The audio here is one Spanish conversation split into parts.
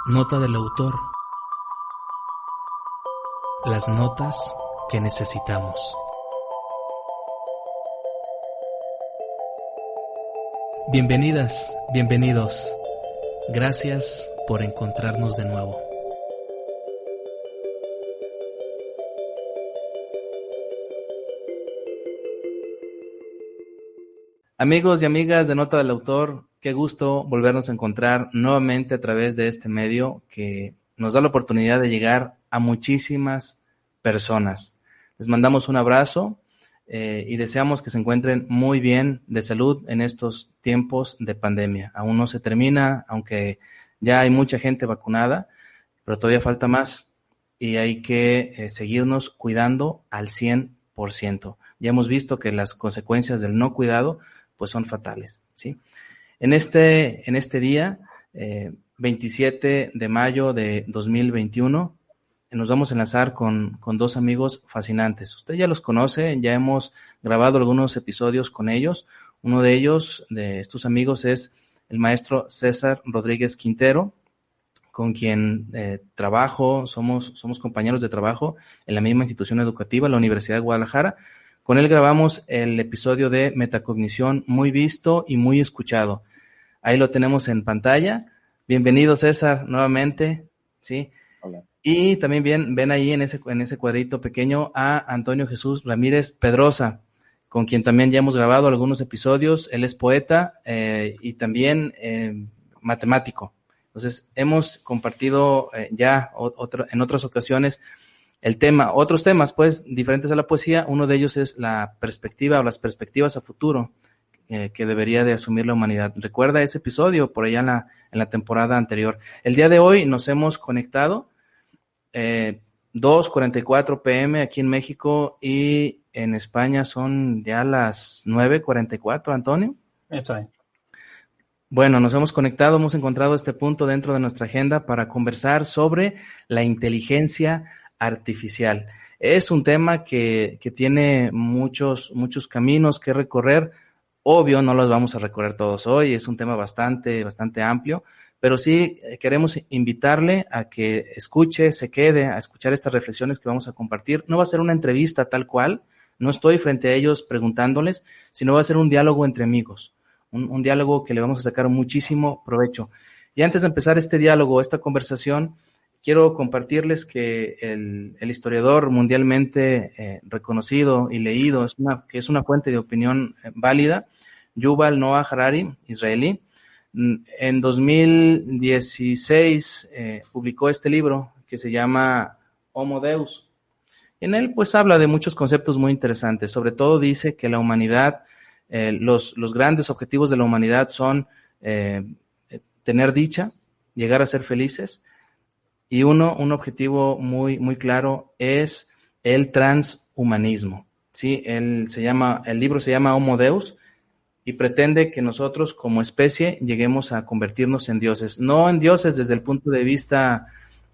Nota del autor. Las notas que necesitamos. Bienvenidas, bienvenidos. Gracias por encontrarnos de nuevo. Amigos y amigas de Nota del Autor, qué gusto volvernos a encontrar nuevamente a través de este medio que nos da la oportunidad de llegar a muchísimas personas. Les mandamos un abrazo y deseamos que se encuentren muy bien de salud en estos tiempos de pandemia. Aún no se termina, aunque ya hay mucha gente vacunada, pero todavía falta más y hay que seguirnos cuidando al 100%. Ya hemos visto que las consecuencias del no cuidado pues son fatales, ¿sí? En este día, 27 de mayo de 2021, nos vamos a enlazar con dos amigos fascinantes. Usted ya los conoce, ya hemos grabado algunos episodios con ellos. Uno de ellos, de estos amigos, es el maestro César Rodríguez Quintero, con quien trabajo, somos compañeros de trabajo en la misma institución educativa, la Universidad de Guadalajara. Con él grabamos el episodio de Metacognición, muy visto y muy escuchado. Ahí lo tenemos en pantalla. Bienvenido, César, nuevamente, ¿sí? Hola. Y también ven ahí en ese cuadrito pequeño a Antonio Jesús Ramírez Pedrosa, con quien también ya hemos grabado algunos episodios. Él es poeta y también matemático. Entonces, hemos compartido ya en otras ocasiones otros temas, pues, diferentes a la poesía. Uno de ellos es la perspectiva o las perspectivas a futuro que debería de asumir la humanidad. Recuerda ese episodio por allá en la temporada anterior. El día de hoy nos hemos conectado 2:44 p.m. aquí en México y en España son ya las 9:44, Antonio. Eso es. Bueno, nos hemos conectado, hemos encontrado este punto dentro de nuestra agenda para conversar sobre la inteligencia artificial. Es un tema que tiene muchos caminos que recorrer. Obvio, no los vamos a recorrer todos hoy, es un tema bastante amplio, pero sí queremos invitarle a que se quede a escuchar estas reflexiones que vamos a compartir. No va a ser una entrevista tal cual, no estoy frente a ellos preguntándoles, sino va a ser un diálogo entre amigos, un diálogo que le vamos a sacar muchísimo provecho. Y antes de empezar este diálogo, esta conversación, quiero compartirles que el historiador mundialmente reconocido y leído, que es una fuente de opinión válida, Yuval Noah Harari, israelí, en 2016 publicó este libro que se llama Homo Deus. En él pues habla de muchos conceptos muy interesantes. Sobre todo dice que la humanidad, los grandes objetivos de la humanidad son tener dicha, llegar a ser felices. Y un objetivo muy claro es el transhumanismo, ¿sí? El libro se llama Homo Deus y pretende que nosotros como especie lleguemos a convertirnos en dioses. No en dioses desde el punto de vista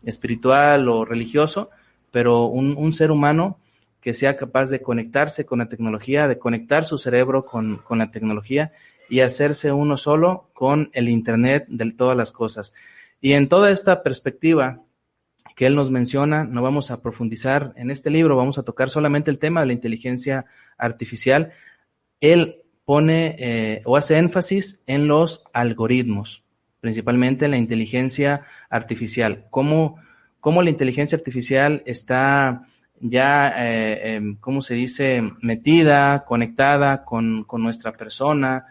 espiritual o religioso, pero un ser humano que sea capaz de conectarse con la tecnología, de conectar su cerebro con la tecnología y hacerse uno solo con el Internet de todas las cosas. Y en toda esta perspectiva que él nos menciona, no vamos a profundizar en este libro, vamos a tocar solamente el tema de la inteligencia artificial. Él pone o hace énfasis en los algoritmos, principalmente en la inteligencia artificial. Cómo la inteligencia artificial está ya, ¿cómo se dice?, metida, conectada con nuestra persona.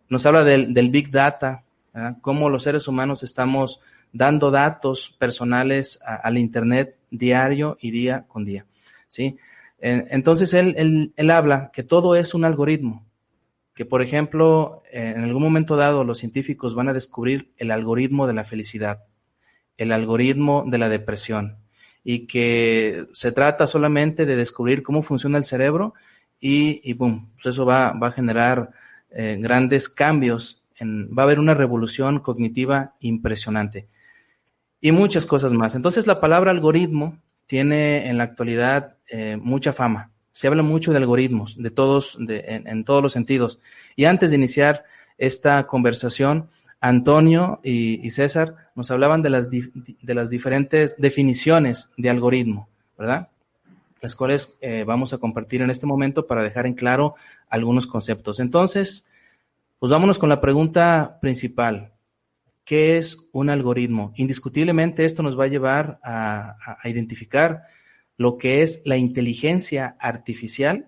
Nos habla del Big Data, ¿verdad? Cómo los seres humanos estamos dando datos personales al Internet diario y día con día, ¿sí? Entonces él habla que todo es un algoritmo, que por ejemplo, en algún momento dado los científicos van a descubrir el algoritmo de la felicidad, el algoritmo de la depresión, y que se trata solamente de descubrir cómo funciona el cerebro y boom, pues eso va a generar grandes cambios, va a haber una revolución cognitiva impresionante. Y muchas cosas más. Entonces la palabra algoritmo tiene en la actualidad mucha fama. Se habla mucho de algoritmos, en todos los sentidos. Y antes de iniciar esta conversación, Antonio y César nos hablaban de las diferentes definiciones de algoritmo, ¿verdad? Las cuales vamos a compartir en este momento para dejar en claro algunos conceptos. Entonces, pues vámonos con la pregunta principal. ¿Qué es un algoritmo? Indiscutiblemente esto nos va a llevar a identificar lo que es la inteligencia artificial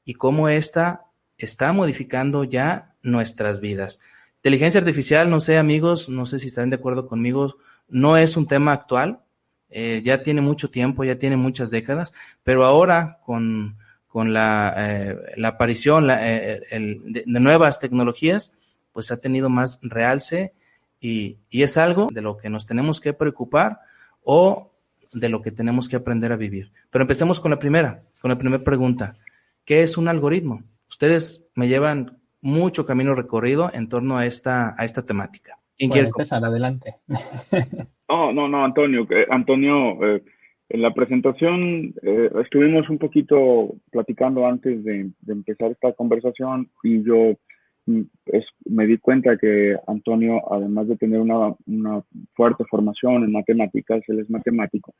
y cómo ésta está modificando ya nuestras vidas. Inteligencia artificial, no sé, amigos, no sé si están de acuerdo conmigo, no es un tema actual, ya tiene mucho tiempo, ya tiene muchas décadas, pero ahora con la aparición de nuevas tecnologías, pues ha tenido más realce y es algo de lo que nos tenemos que preocupar o de lo que tenemos que aprender a vivir. Pero empecemos con la primera pregunta. ¿Qué es un algoritmo? Ustedes me llevan mucho camino recorrido en torno a esta temática. ¿Quién quiere? Pues César, adelante. No, Antonio. Antonio, en la presentación estuvimos un poquito platicando antes de empezar esta conversación y yo me di cuenta que Antonio, además de tener una fuerte formación en matemáticas, él es matemático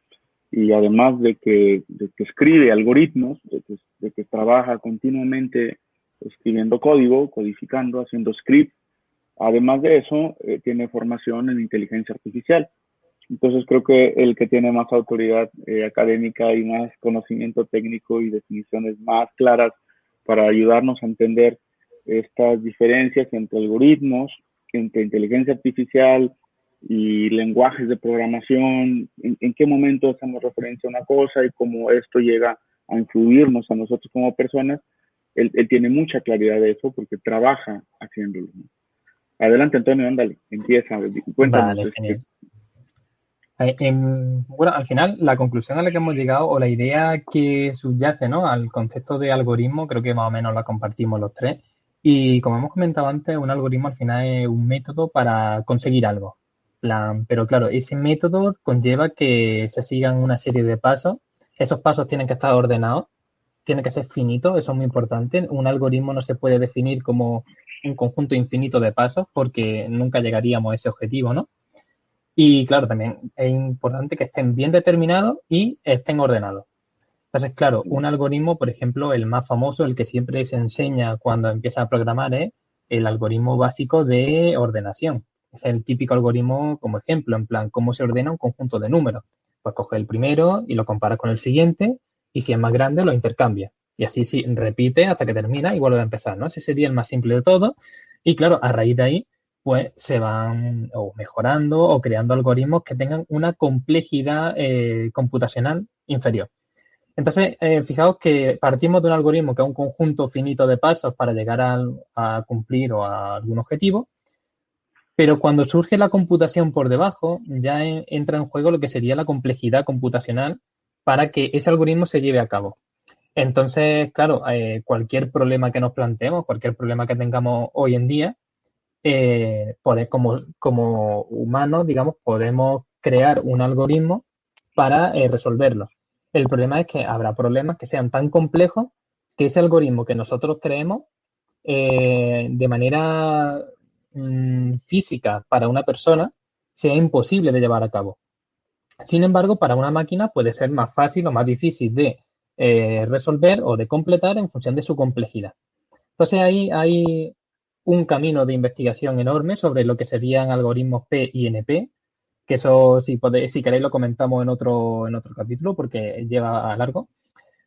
y además de que escribe algoritmos, de que trabaja continuamente escribiendo código, codificando, haciendo script. Además de eso, tiene formación en inteligencia artificial. Entonces creo que el que tiene más autoridad académica y más conocimiento técnico y definiciones más claras para ayudarnos a entender estas diferencias entre algoritmos, entre inteligencia artificial y lenguajes de programación, en qué momento hacemos referencia a una cosa y cómo esto llega a influirnos a nosotros como personas. Él tiene mucha claridad de eso porque trabaja haciéndolo, ¿no? Adelante, Antonio, ándale, empieza, cuéntanos. Vale, genial. Bueno, al final, la conclusión a la que hemos llegado o la idea que subyace, ¿no?, al concepto de algoritmo, creo que más o menos la compartimos los tres. Y como hemos comentado antes, un algoritmo al final es un método para conseguir algo. Pero claro, ese método conlleva que se sigan una serie de pasos. Esos pasos tienen que estar ordenados, tienen que ser finitos, eso es muy importante. Un algoritmo no se puede definir como un conjunto infinito de pasos porque nunca llegaríamos a ese objetivo, ¿no? Y claro, también es importante que estén bien determinados y estén ordenados. Entonces, claro, un algoritmo, por ejemplo, el más famoso, el que siempre se enseña cuando empieza a programar, es el algoritmo básico de ordenación. Es el típico algoritmo como ejemplo, en plan, cómo se ordena un conjunto de números. Pues coge el primero y lo comparas con el siguiente y si es más grande lo intercambia. Y así sí, repite hasta que termina y vuelve a empezar, ¿no? Ese sería el más simple de todo. Y claro, a raíz de ahí pues se van o mejorando o creando algoritmos que tengan una complejidad computacional inferior. Entonces, fijaos que partimos de un algoritmo que es un conjunto finito de pasos para llegar a cumplir o a algún objetivo, pero cuando surge la computación por debajo, ya entra en juego lo que sería la complejidad computacional para que ese algoritmo se lleve a cabo. Entonces, claro, cualquier problema que nos planteemos, cualquier problema que tengamos hoy en día, como humanos, digamos, podemos crear un algoritmo para resolverlo. El problema es que habrá problemas que sean tan complejos que ese algoritmo que nosotros creemos de manera física para una persona sea imposible de llevar a cabo. Sin embargo, para una máquina puede ser más fácil o más difícil de resolver o de completar en función de su complejidad. Entonces ahí hay un camino de investigación enorme sobre lo que serían algoritmos P y NP, que eso si queréis lo comentamos en otro capítulo porque lleva a largo.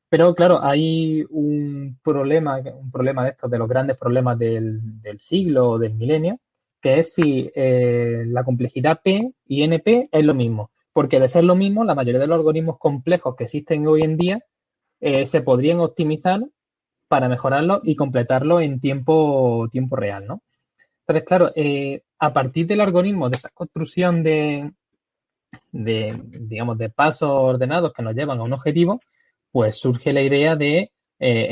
Pero claro, hay un problema de estos, de los grandes problemas del siglo o del milenio, que es si la complejidad P y NP es lo mismo. Porque de ser lo mismo, la mayoría de los algoritmos complejos que existen hoy en día se podrían optimizar para mejorarlo y completarlo en tiempo real, ¿no? Entonces, claro, a partir del algoritmo, de esa construcción digamos, de pasos ordenados que nos llevan a un objetivo, pues surge la idea de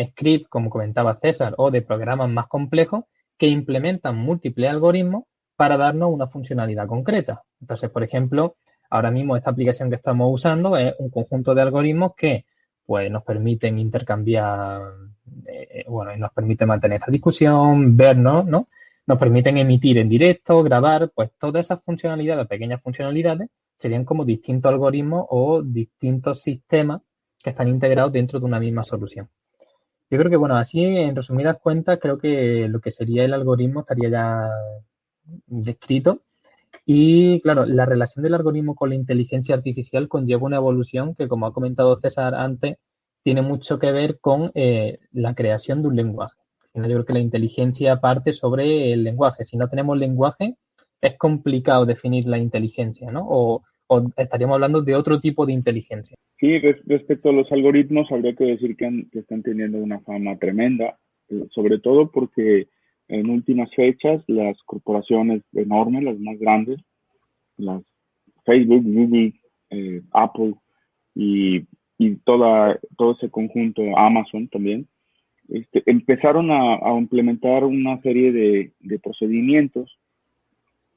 script, como comentaba César, o de programas más complejos que implementan múltiples algoritmos para darnos una funcionalidad concreta. Entonces, por ejemplo, ahora mismo esta aplicación que estamos usando es un conjunto de algoritmos que pues nos permiten intercambiar, bueno, y nos permite mantener esta discusión, vernos, ¿no? nos permiten emitir en directo, grabar, pues todas esas funcionalidades, pequeñas funcionalidades, serían como distintos algoritmos o distintos sistemas que están integrados dentro de una misma solución. Yo creo que, bueno, así en resumidas cuentas, creo que lo que sería el algoritmo estaría ya descrito. Y claro, la relación del algoritmo con la inteligencia artificial conlleva una evolución que, como ha comentado César antes, tiene mucho que ver con la creación de un lenguaje. Al final, yo creo que la inteligencia parte sobre el lenguaje. Si no tenemos lenguaje, es complicado definir la inteligencia, ¿no? O estaríamos hablando de otro tipo de inteligencia. Sí, respecto a los algoritmos, habría que decir que están teniendo una fama tremenda, sobre todo porque en últimas fechas las corporaciones enormes, las más grandes, las Facebook, Google, Apple y todo ese conjunto, Amazon también, empezaron a implementar una serie de procedimientos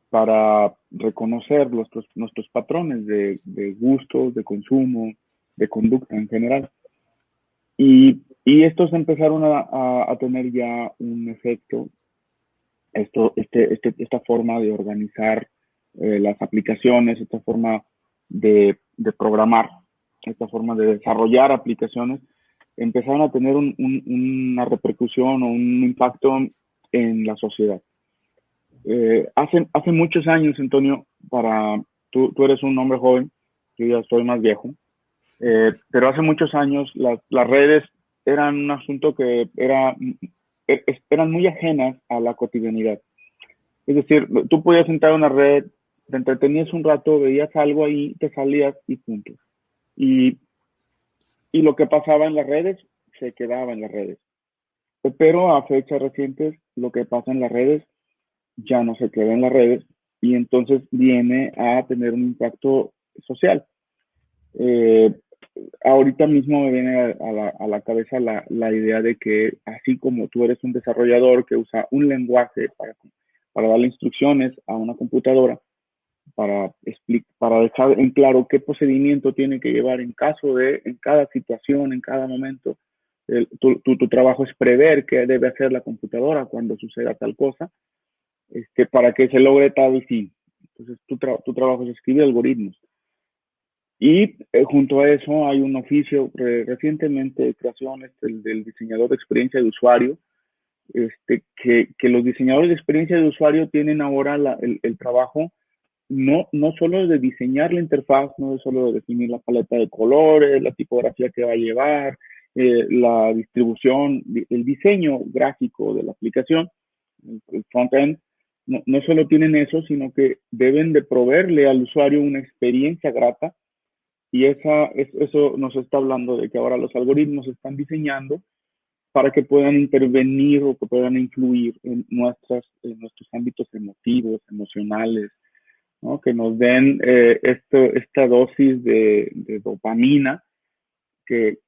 para reconocer nuestros patrones de gustos, de consumo, de conducta en general. Y estos empezaron a tener ya un efecto, esta forma de organizar las aplicaciones, esta forma de programar, esta forma de desarrollar aplicaciones, empezaron a tener una repercusión o un impacto en la sociedad. Hace muchos años, Antonio, tú eres un hombre joven, yo ya estoy más viejo, pero hace muchos años las redes eran un asunto que eran muy ajenas a la cotidianidad. Es decir, tú podías entrar a una red, te entretenías un rato, veías algo ahí, te salías y punto. Y, y lo que pasaba en las redes se quedaba en las redes. Pero a fechas recientes, lo que pasa en las redes ya no se queda en las redes y entonces viene a tener un impacto social. Eh, Ahorita mismo me viene a la cabeza la idea de que así como tú eres un desarrollador que usa un lenguaje para darle instrucciones a una computadora, para dejar en claro qué procedimiento tiene que llevar en cada situación, en cada momento. Tu trabajo es prever qué debe hacer la computadora cuando suceda tal cosa, para que se logre tal fin. Entonces, tu trabajo es escribir algoritmos. Y junto a eso hay un oficio recientemente de creación, del diseñador de experiencia de usuario, que los diseñadores de experiencia de usuario tienen ahora el trabajo no solo de diseñar la interfaz, no solo de definir la paleta de colores, la tipografía que va a llevar, la distribución, el diseño gráfico de la aplicación, el front-end, no solo tienen eso, sino que deben de proveerle al usuario una experiencia grata y eso nos está hablando de que ahora los algoritmos se están diseñando para que puedan intervenir o que puedan influir en nuestros ámbitos emotivos, emocionales, ¿no? Que nos den esta dosis de dopamina que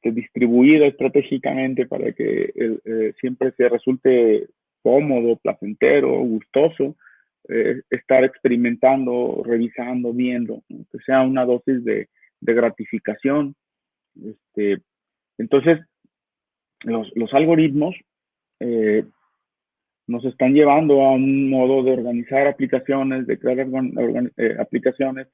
distribuida estratégicamente para que siempre se resulte cómodo, placentero, gustoso, estar experimentando, revisando, viendo, ¿no? Que sea una dosis de gratificación. Este, entonces, los algoritmos eh, nos están llevando a un modo de organizar aplicaciones, de crear aplicaciones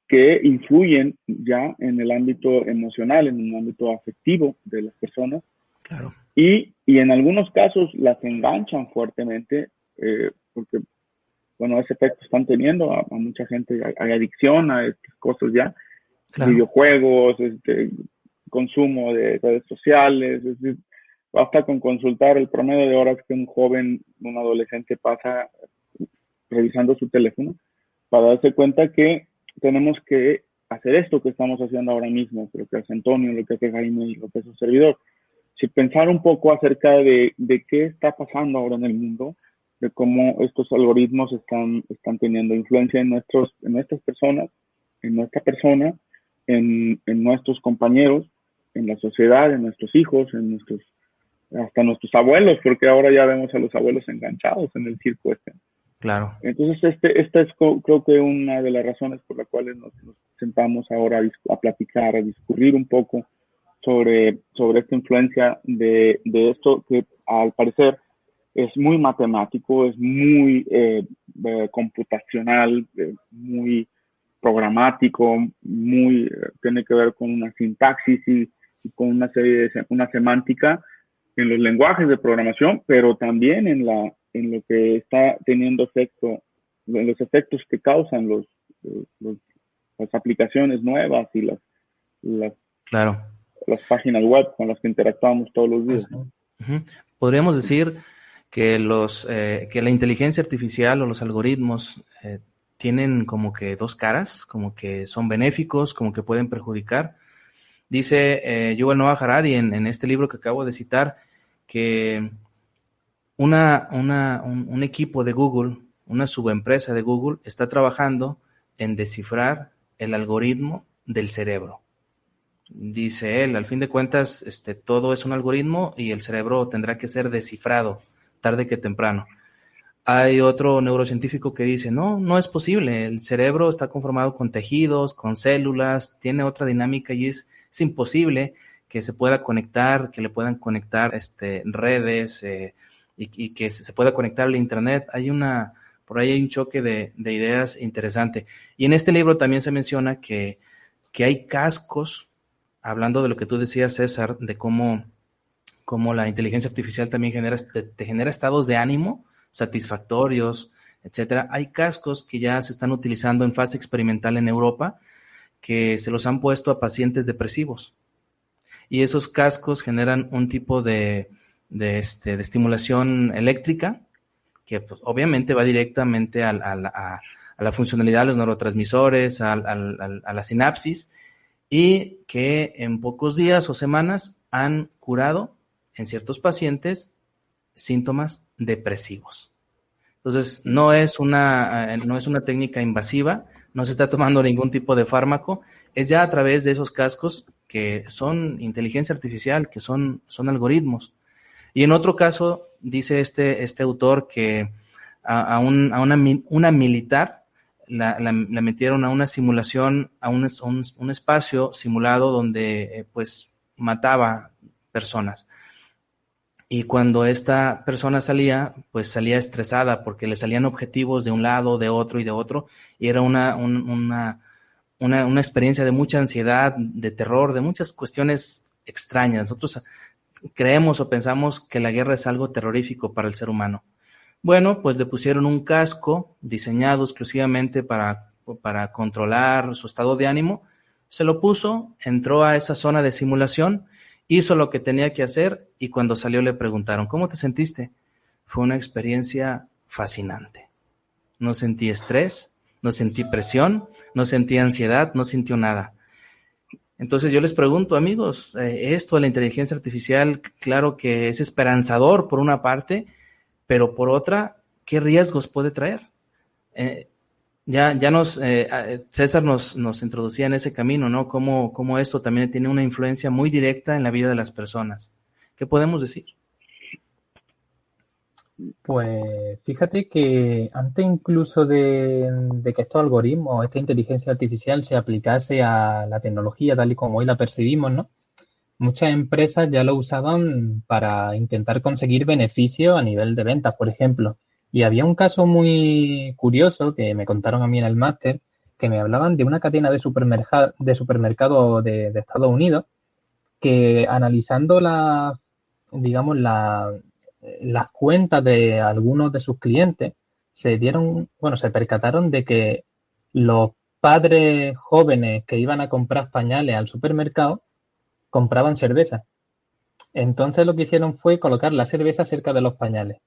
que influyen ya en el ámbito emocional, en el ámbito afectivo de las personas. Claro. Y en algunos casos las enganchan fuertemente, porque, bueno, ese efecto están teniendo a mucha gente, hay adicción a estas cosas ya, Claro. videojuegos, consumo de redes sociales, es decir, basta con consultar el promedio de horas que un joven, un adolescente pasa revisando su teléfono para darse cuenta que tenemos que hacer esto que estamos haciendo ahora mismo, lo que hace Antonio, lo que hace Jaime y lo que hace su servidor. Si pensar un poco acerca de qué está pasando ahora en el mundo, de cómo estos algoritmos están teniendo influencia en nuestras personas, en nuestra persona, en nuestros compañeros, en la sociedad, en nuestros hijos, hasta nuestros abuelos, porque ahora ya vemos a los abuelos enganchados en el circo este. Claro. Entonces, esta es creo que una de las razones por las cuales nos sentamos ahora a platicar, a discurrir un poco sobre esta influencia de esto que al parecer es muy matemático, es muy computacional, muy programático, muy tiene que ver con una sintaxis y con una serie de una semántica en los lenguajes de programación, pero también en lo que está teniendo efecto, en los efectos que causan las aplicaciones nuevas y las, Claro. las páginas web con las que interactuamos todos los días. Uh-huh. Podríamos decir que que la inteligencia artificial o los algoritmos tienen como que dos caras, como que son benéficos, como que pueden perjudicar. Dice Yuval Noah Harari en este libro que acabo de citar que un equipo de Google, una subempresa de Google, está trabajando en descifrar el algoritmo del cerebro. Dice él, al fin de cuentas, todo es un algoritmo y el cerebro tendrá que ser descifrado tarde que temprano. Hay otro neurocientífico que dice, no es posible, el cerebro está conformado con tejidos, con células, tiene otra dinámica y es imposible que se pueda conectar, que le puedan conectar redes y que se pueda conectar al internet. Por ahí hay un choque de ideas interesante. Y en este libro también se menciona que hay cascos, hablando de lo que tú decías, César, de cómo la inteligencia artificial también te genera estados de ánimo satisfactorios, etcétera. Hay cascos que ya se están utilizando en fase experimental en Europa que se los han puesto a pacientes depresivos. Y esos cascos generan un tipo de estimulación eléctrica que pues, obviamente va directamente a la funcionalidad de los neurotransmisores, a la sinapsis, y que en pocos días o semanas han curado en ciertos pacientes síntomas depresivos. Entonces, no es una técnica invasiva, no se está tomando ningún tipo de fármaco, es ya a través de esos cascos que son inteligencia artificial, que son algoritmos. Y en otro caso, dice este autor que a una militar la metieron a una simulación, a un espacio simulado donde pues mataba personas. Y cuando esta persona salía, pues salía estresada porque le salían objetivos de un lado, de otro y de otro. Y era una experiencia de mucha ansiedad, de terror, de muchas cuestiones extrañas. Nosotros creemos o pensamos que la guerra es algo terrorífico para el ser humano. Bueno, pues le pusieron un casco diseñado exclusivamente para controlar su estado de ánimo. Se lo puso, entró a esa zona de simulación, hizo lo que tenía que hacer y cuando salió le preguntaron, ¿cómo te sentiste? Fue una experiencia fascinante. No sentí estrés, no sentí presión, no sentí ansiedad, no sintió nada. Entonces yo les pregunto, amigos, esto de la inteligencia artificial, claro que es esperanzador por una parte, pero por otra, ¿qué riesgos puede traer? César nos introducía en ese camino, ¿no? Cómo esto también tiene una influencia muy directa en la vida de las personas. ¿Qué podemos decir? Pues fíjate que antes incluso de que estos algoritmos, esta inteligencia artificial se aplicase a la tecnología tal y como hoy la percibimos, ¿no? Muchas empresas ya lo usaban para intentar conseguir beneficios a nivel de ventas, por ejemplo. Y había un caso muy curioso que me contaron a mí en el máster, que me hablaban de una cadena de supermercados de Estados Unidos, que analizando digamos, las cuentas de algunos de sus clientes, se percataron de que los padres jóvenes que iban a comprar pañales al supermercado compraban cerveza. Entonces lo que hicieron fue colocar la cerveza cerca de los pañales.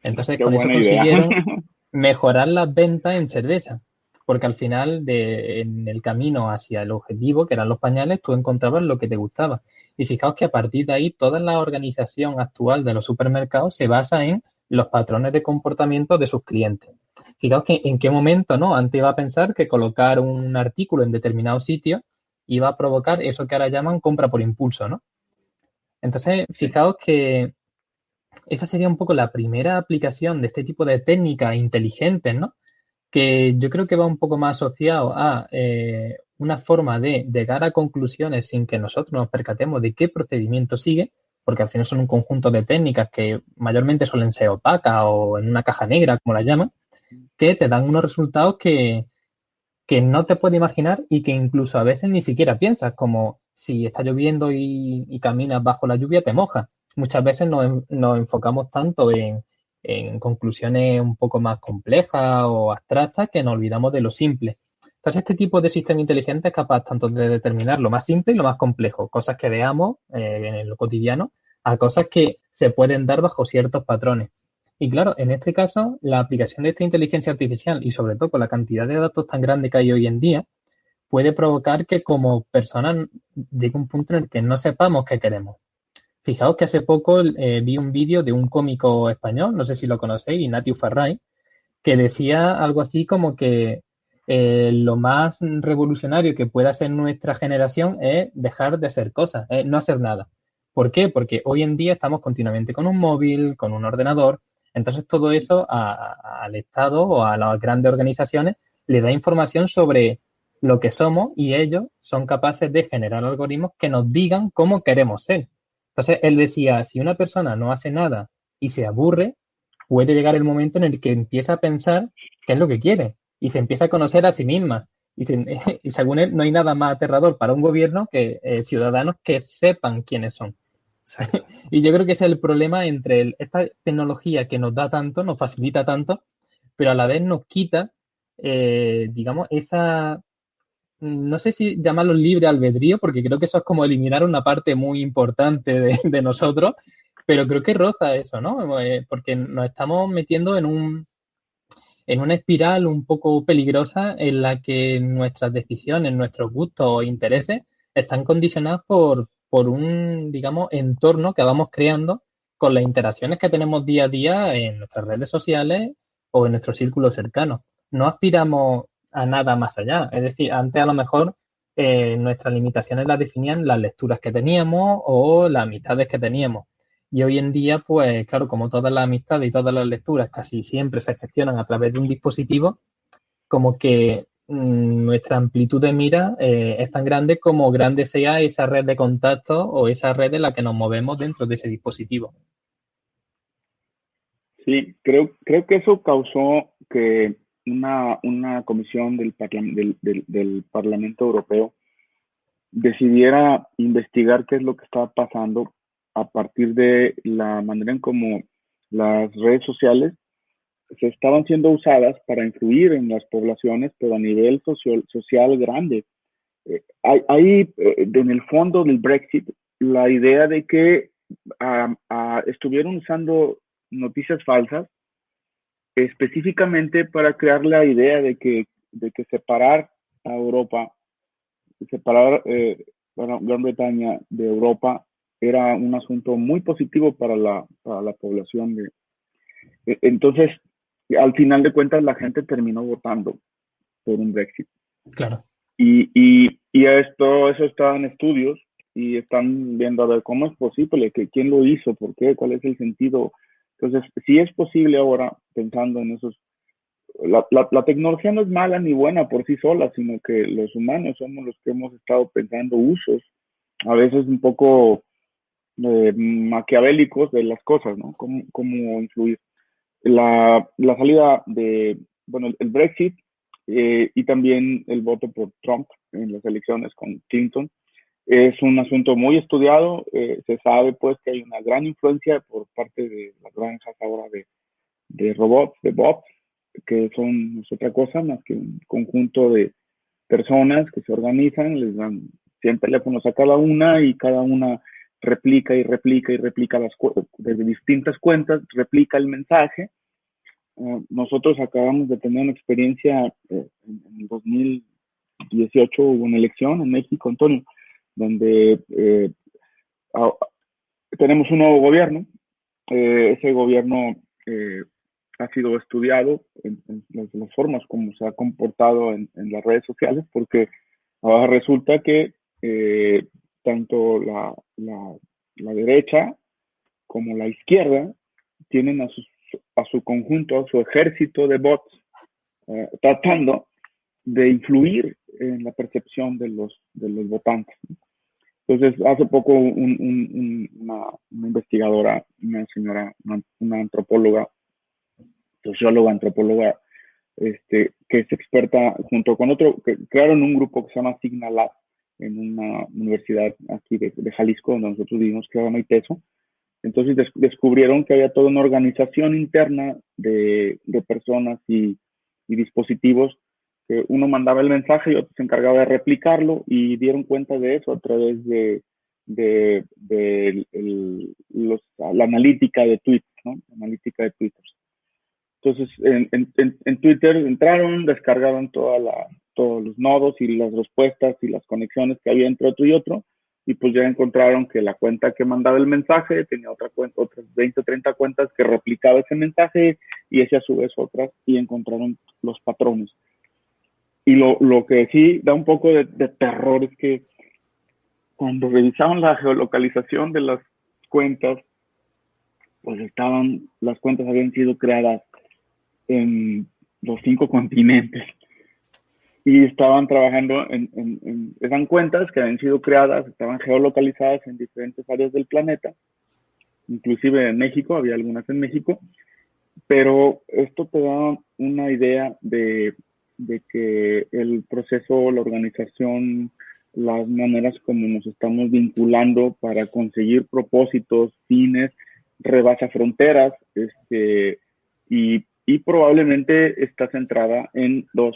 Entonces Qué con eso buena idea. consiguieron mejorar las ventas en cerveza. Porque al final, en el camino hacia el objetivo, que eran los pañales, tú encontrabas lo que te gustaba. Y fijaos que a partir de ahí, toda la organización actual de los supermercados se basa en los patrones de comportamiento de sus clientes. Fijaos que en qué momento, ¿no? Antes iba a pensar que colocar un artículo en determinado sitio iba a provocar eso que ahora llaman compra por impulso, ¿no? Entonces, fijaos que esa sería un poco la primera aplicación de este tipo de técnicas inteligentes, ¿no? Que yo creo que va un poco más asociado a una forma de llegar a conclusiones sin que nosotros nos percatemos de qué procedimiento sigue, porque al final son un conjunto de técnicas que mayormente suelen ser opacas o en una caja negra, como la llaman, que te dan unos resultados que no te puedes imaginar y que incluso a veces ni siquiera piensas, como si está lloviendo y caminas bajo la lluvia, te mojas. Muchas veces nos enfocamos tanto en conclusiones un poco más complejas o abstractas que nos olvidamos de lo simple. Entonces, este tipo de sistema inteligente es capaz tanto de determinar lo más simple y lo más complejo, cosas que veamos en lo cotidiano, a cosas que se pueden dar bajo ciertos patrones. Y claro, en este caso, la aplicación de esta inteligencia artificial y sobre todo con la cantidad de datos tan grande que hay hoy en día, puede provocar que como personas llegue un punto en el que no sepamos qué queremos. Fijaos que hace poco vi un vídeo de un cómico español, no sé si lo conocéis, Ignatius Farray, que decía algo así como que lo más revolucionario que pueda hacer nuestra generación es dejar de hacer cosas, es no hacer nada. ¿Por qué? Porque hoy en día estamos continuamente con un móvil, con un ordenador, entonces todo eso al Estado o a las grandes organizaciones le da información sobre lo que somos y ellos son capaces de generar algoritmos que nos digan cómo queremos ser. Entonces él decía, si una persona no hace nada y se aburre, puede llegar el momento en el que empieza a pensar qué es lo que quiere y se empieza a conocer a sí misma. Y según él, no hay nada más aterrador para un gobierno que ciudadanos que sepan quiénes son. Exacto. Y yo creo que ese es el problema entre esta tecnología que nos da tanto, nos facilita tanto, pero a la vez nos quita, digamos, esa, no sé si llamarlo libre albedrío, porque creo que eso es como eliminar una parte muy importante de nosotros, pero creo que roza eso, ¿no? Porque nos estamos metiendo en una espiral un poco peligrosa en la que nuestras decisiones, nuestros gustos o intereses están condicionados por un, digamos, entorno que vamos creando con las interacciones que tenemos día a día en nuestras redes sociales o en nuestro círculo cercano. No aspiramos a nada más allá. Es decir, antes a lo mejor nuestras limitaciones las definían las lecturas que teníamos o las amistades que teníamos. Y hoy en día, pues claro, como todas las amistades y todas las lecturas casi siempre se gestionan a través de un dispositivo, como que nuestra amplitud de mira es tan grande como grande sea esa red de contactos o esa red en la que nos movemos dentro de ese dispositivo. Sí, creo que eso causó que una comisión del Parlamento Europeo decidiera investigar qué es lo que estaba pasando a partir de la manera en cómo las redes sociales se estaban siendo usadas para influir en las poblaciones, pero a nivel social grande. En el fondo del Brexit la idea de que estuvieron usando noticias falsas específicamente para crear la idea de que separar a Europa, separar bueno, Gran Bretaña de Europa era un asunto muy positivo para la población. Entonces, al final de cuentas, la gente terminó votando por un Brexit. Claro. Y eso está en estudios y están viendo a ver cómo es posible, quién lo hizo, por qué, cuál es el sentido. Entonces, sí es posible ahora, pensando en esos, la tecnología no es mala ni buena por sí sola, sino que los humanos somos los que hemos estado pensando usos, a veces un poco maquiavélicos de las cosas, ¿no? Cómo influir. La salida bueno, el Brexit y también el voto por Trump en las elecciones con Clinton es un asunto muy estudiado. Se sabe pues que hay una gran influencia por parte de las granjas ahora de robots, de bots, que son no es otra cosa más que un conjunto de personas que se organizan, les dan 100 teléfonos a cada una y cada una replica y replica y replica desde distintas cuentas, replica el mensaje. Nosotros acabamos de tener una experiencia en el 2018, hubo una elección en México, Antonio, donde a, tenemos un nuevo gobierno. Ese gobierno ha sido estudiado en las formas como se ha comportado en las redes sociales, porque ahora resulta que tanto la derecha como la izquierda tienen a su conjunto, a su ejército de bots, tratando de influir en la percepción de los votantes. Entonces, hace poco una investigadora, una señora, una antropóloga, socióloga, antropóloga, que es experta junto con otro, que crearon un grupo que se llama Signal Lab en una universidad aquí de Jalisco, donde nosotros vivimos, que se llama ITESO. Entonces descubrieron que había toda una organización interna de personas y dispositivos, que uno mandaba el mensaje y otro se encargaba de replicarlo, y dieron cuenta de eso a través de la analítica de tweets, ¿no? Analítica de Twitter. Entonces, en Twitter entraron, descargaron todos los nodos y las respuestas y las conexiones que había entre otro y otro, y pues ya encontraron que la cuenta que mandaba el mensaje tenía otra cuenta, otras 20 o 30 cuentas que replicaba ese mensaje, y ese a su vez otras, y encontraron los patrones. Y lo que sí da un poco de terror es que cuando revisaron la geolocalización de las cuentas, pues las cuentas habían sido creadas en los 5 continentes, y estaban trabajando eran cuentas que habían sido creadas, estaban geolocalizadas en diferentes áreas del planeta, inclusive en México, había algunas en México, pero esto te da una idea de que el proceso, la organización, las maneras como nos estamos vinculando para conseguir propósitos, fines, rebasa fronteras, y probablemente está centrada en dos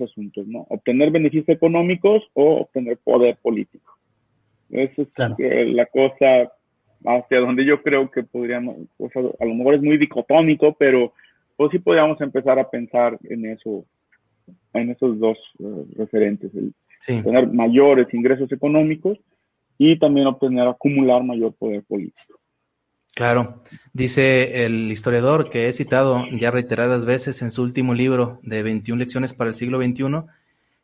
asuntos, ¿no? Obtener beneficios económicos o obtener poder político. Esa es Claro. la cosa hacia donde yo creo que podríamos, pues a lo mejor es muy dicotómico, pero pues sí podríamos empezar a pensar en eso, en esos dos referentes, el Sí. tener mayores ingresos económicos y también acumular mayor poder político. Claro, dice el historiador que he citado ya reiteradas veces en su último libro de 21 lecciones para el siglo XXI,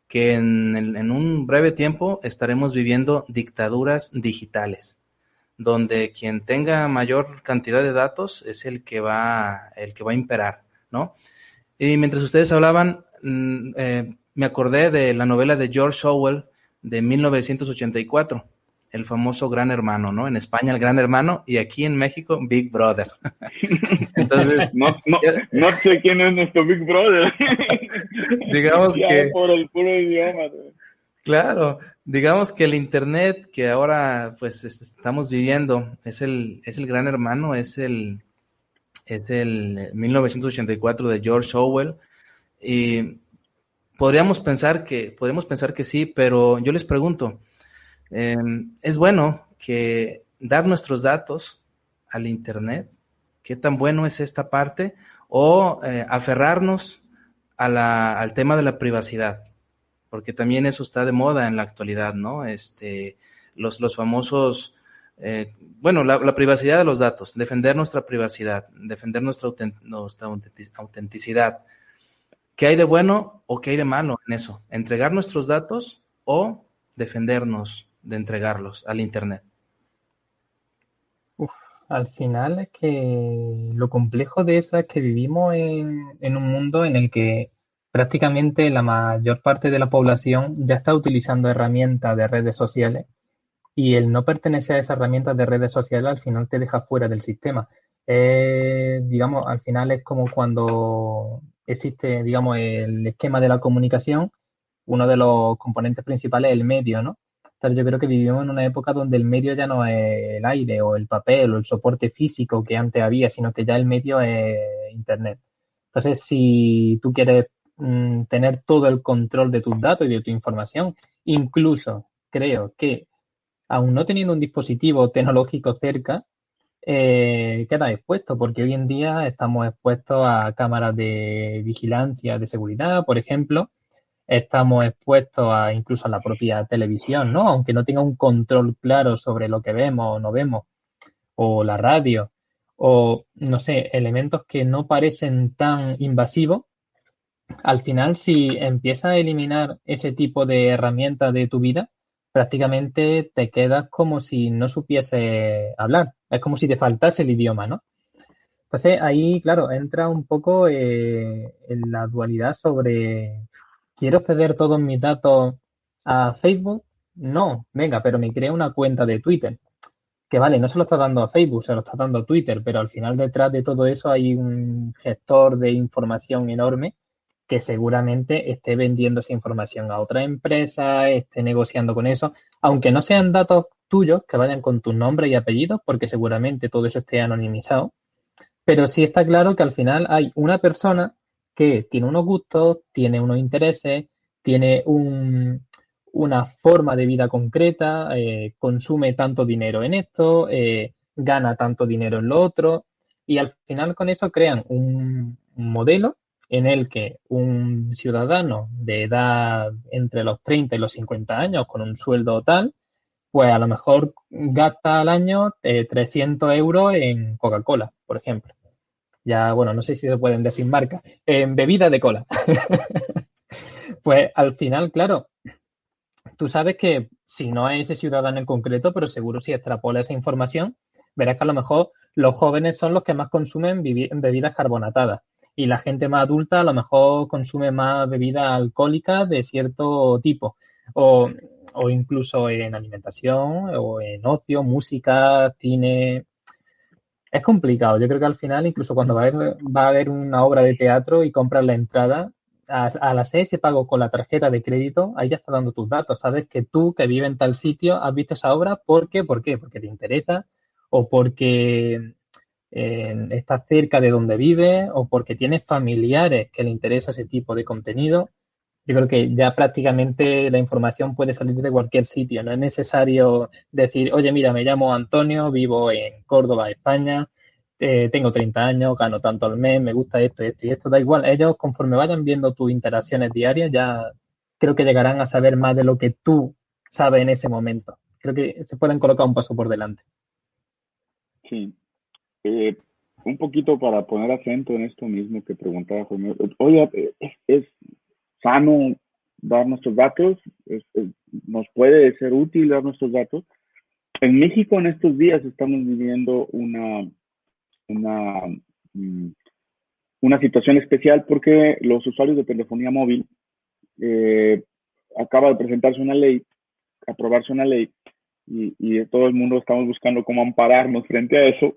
que en un breve tiempo estaremos viviendo dictaduras digitales, donde quien tenga mayor cantidad de datos es el que va a imperar, ¿no? Y mientras ustedes hablaban, me acordé de la novela de George Orwell de 1984, el famoso Gran Hermano, ¿no? En España el Gran Hermano y aquí en México Big Brother. Entonces, no sé quién es nuestro Big Brother. digamos ya que, por el puro idioma. claro, digamos que el Internet que ahora pues estamos viviendo es el Gran Hermano, es el 1984 de George Orwell, y podemos pensar que sí, pero yo les pregunto, ¿es bueno que dar nuestros datos al Internet? ¿Qué tan bueno es esta parte? ¿O aferrarnos al tema de la privacidad? Porque también eso está de moda en la actualidad, ¿no? Los famosos, bueno, la privacidad de los datos, defender nuestra privacidad, defender nuestra autenticidad. ¿Qué hay de bueno o qué hay de malo en eso? ¿Entregar nuestros datos o defendernos de entregarlos al Internet? Al final es que lo complejo de eso es que vivimos en un mundo en el que prácticamente la mayor parte de la población ya está utilizando herramientas de redes sociales, y el no pertenecer a esas herramientas de redes sociales al final te deja fuera del sistema. Digamos, al final es como cuando existe, digamos, el esquema de la comunicación, uno de los componentes principales es el medio, ¿no? Entonces yo creo que vivimos en una época donde el medio ya no es el aire o el papel o el soporte físico que antes había, sino que ya el medio es Internet. Entonces, si tú quieres tener todo el control de tus datos y de tu información, incluso creo que aún no teniendo un dispositivo tecnológico cerca, queda expuesto, porque hoy en día estamos expuestos a cámaras de vigilancia de seguridad, por ejemplo, estamos expuestos a incluso a la propia televisión, ¿no? Aunque no tenga un control claro sobre lo que vemos o no vemos, o la radio, o no sé, elementos que no parecen tan invasivos. Al final, si empiezas a eliminar ese tipo de herramientas de tu vida, prácticamente te quedas como si no supiese hablar. Es como si te faltase el idioma, ¿no? Entonces ahí, claro, entra un poco en la dualidad sobre, ¿quiero ceder todos mis datos a Facebook? No, venga, pero me crea una cuenta de Twitter. Que vale, no se lo está dando a Facebook, se lo está dando a Twitter, pero al final detrás de todo eso hay un gestor de información enorme que seguramente esté vendiendo esa información a otra empresa, esté negociando con eso, aunque no sean datos tuyos que vayan con tus nombres y apellidos, porque seguramente todo eso esté anonimizado, pero sí está claro que al final hay una persona que tiene unos gustos, tiene unos intereses, tiene una forma de vida concreta, consume tanto dinero en esto, gana tanto dinero en lo otro, y al final con eso crean un modelo en el que un ciudadano de edad entre los 30 y los 50 años con un sueldo tal, pues a lo mejor gasta al año 300 euros en Coca-Cola, por ejemplo. Ya, bueno, no sé si se pueden decir marca, en bebida de cola. Pues al final, claro, tú sabes que si no es ese ciudadano en concreto, pero seguro si extrapola esa información, verás que a lo mejor los jóvenes son los que más consumen bebidas carbonatadas y la gente más adulta a lo mejor consume más bebidas alcohólicas de cierto tipo o, o incluso en alimentación o en ocio, música, cine. Es complicado. Yo creo que al final, incluso cuando va a haber una obra de teatro y compras la entrada, al hacer ese pago con la tarjeta de crédito, ahí ya está dando tus datos. Sabes que tú, que vives en tal sitio, has visto esa obra. ¿Por qué? ¿Por qué? Porque te interesa o porque estás cerca de donde vives o porque tienes familiares que le interesa ese tipo de contenido. Yo creo que ya prácticamente la información puede salir de cualquier sitio. No es necesario decir, oye, mira, me llamo Antonio, vivo en Córdoba, España, tengo 30 años, gano tanto al mes, me gusta esto, esto y esto. Da igual, ellos conforme vayan viendo tus interacciones diarias, ya creo que llegarán a saber más de lo que tú sabes en ese momento. Creo que se pueden colocar un paso por delante. Sí. Eh, un poquito para poner acento en esto mismo que preguntaba Jorge. Oye, ¿es sano dar nuestros datos? ¿Nos puede ser útil dar nuestros datos? En México en estos días estamos viviendo una, mm, una situación especial porque los usuarios de telefonía móvil eh, acaba de presentarse una ley, aprobarse una ley y todo el mundo estamos buscando cómo ampararnos frente a eso,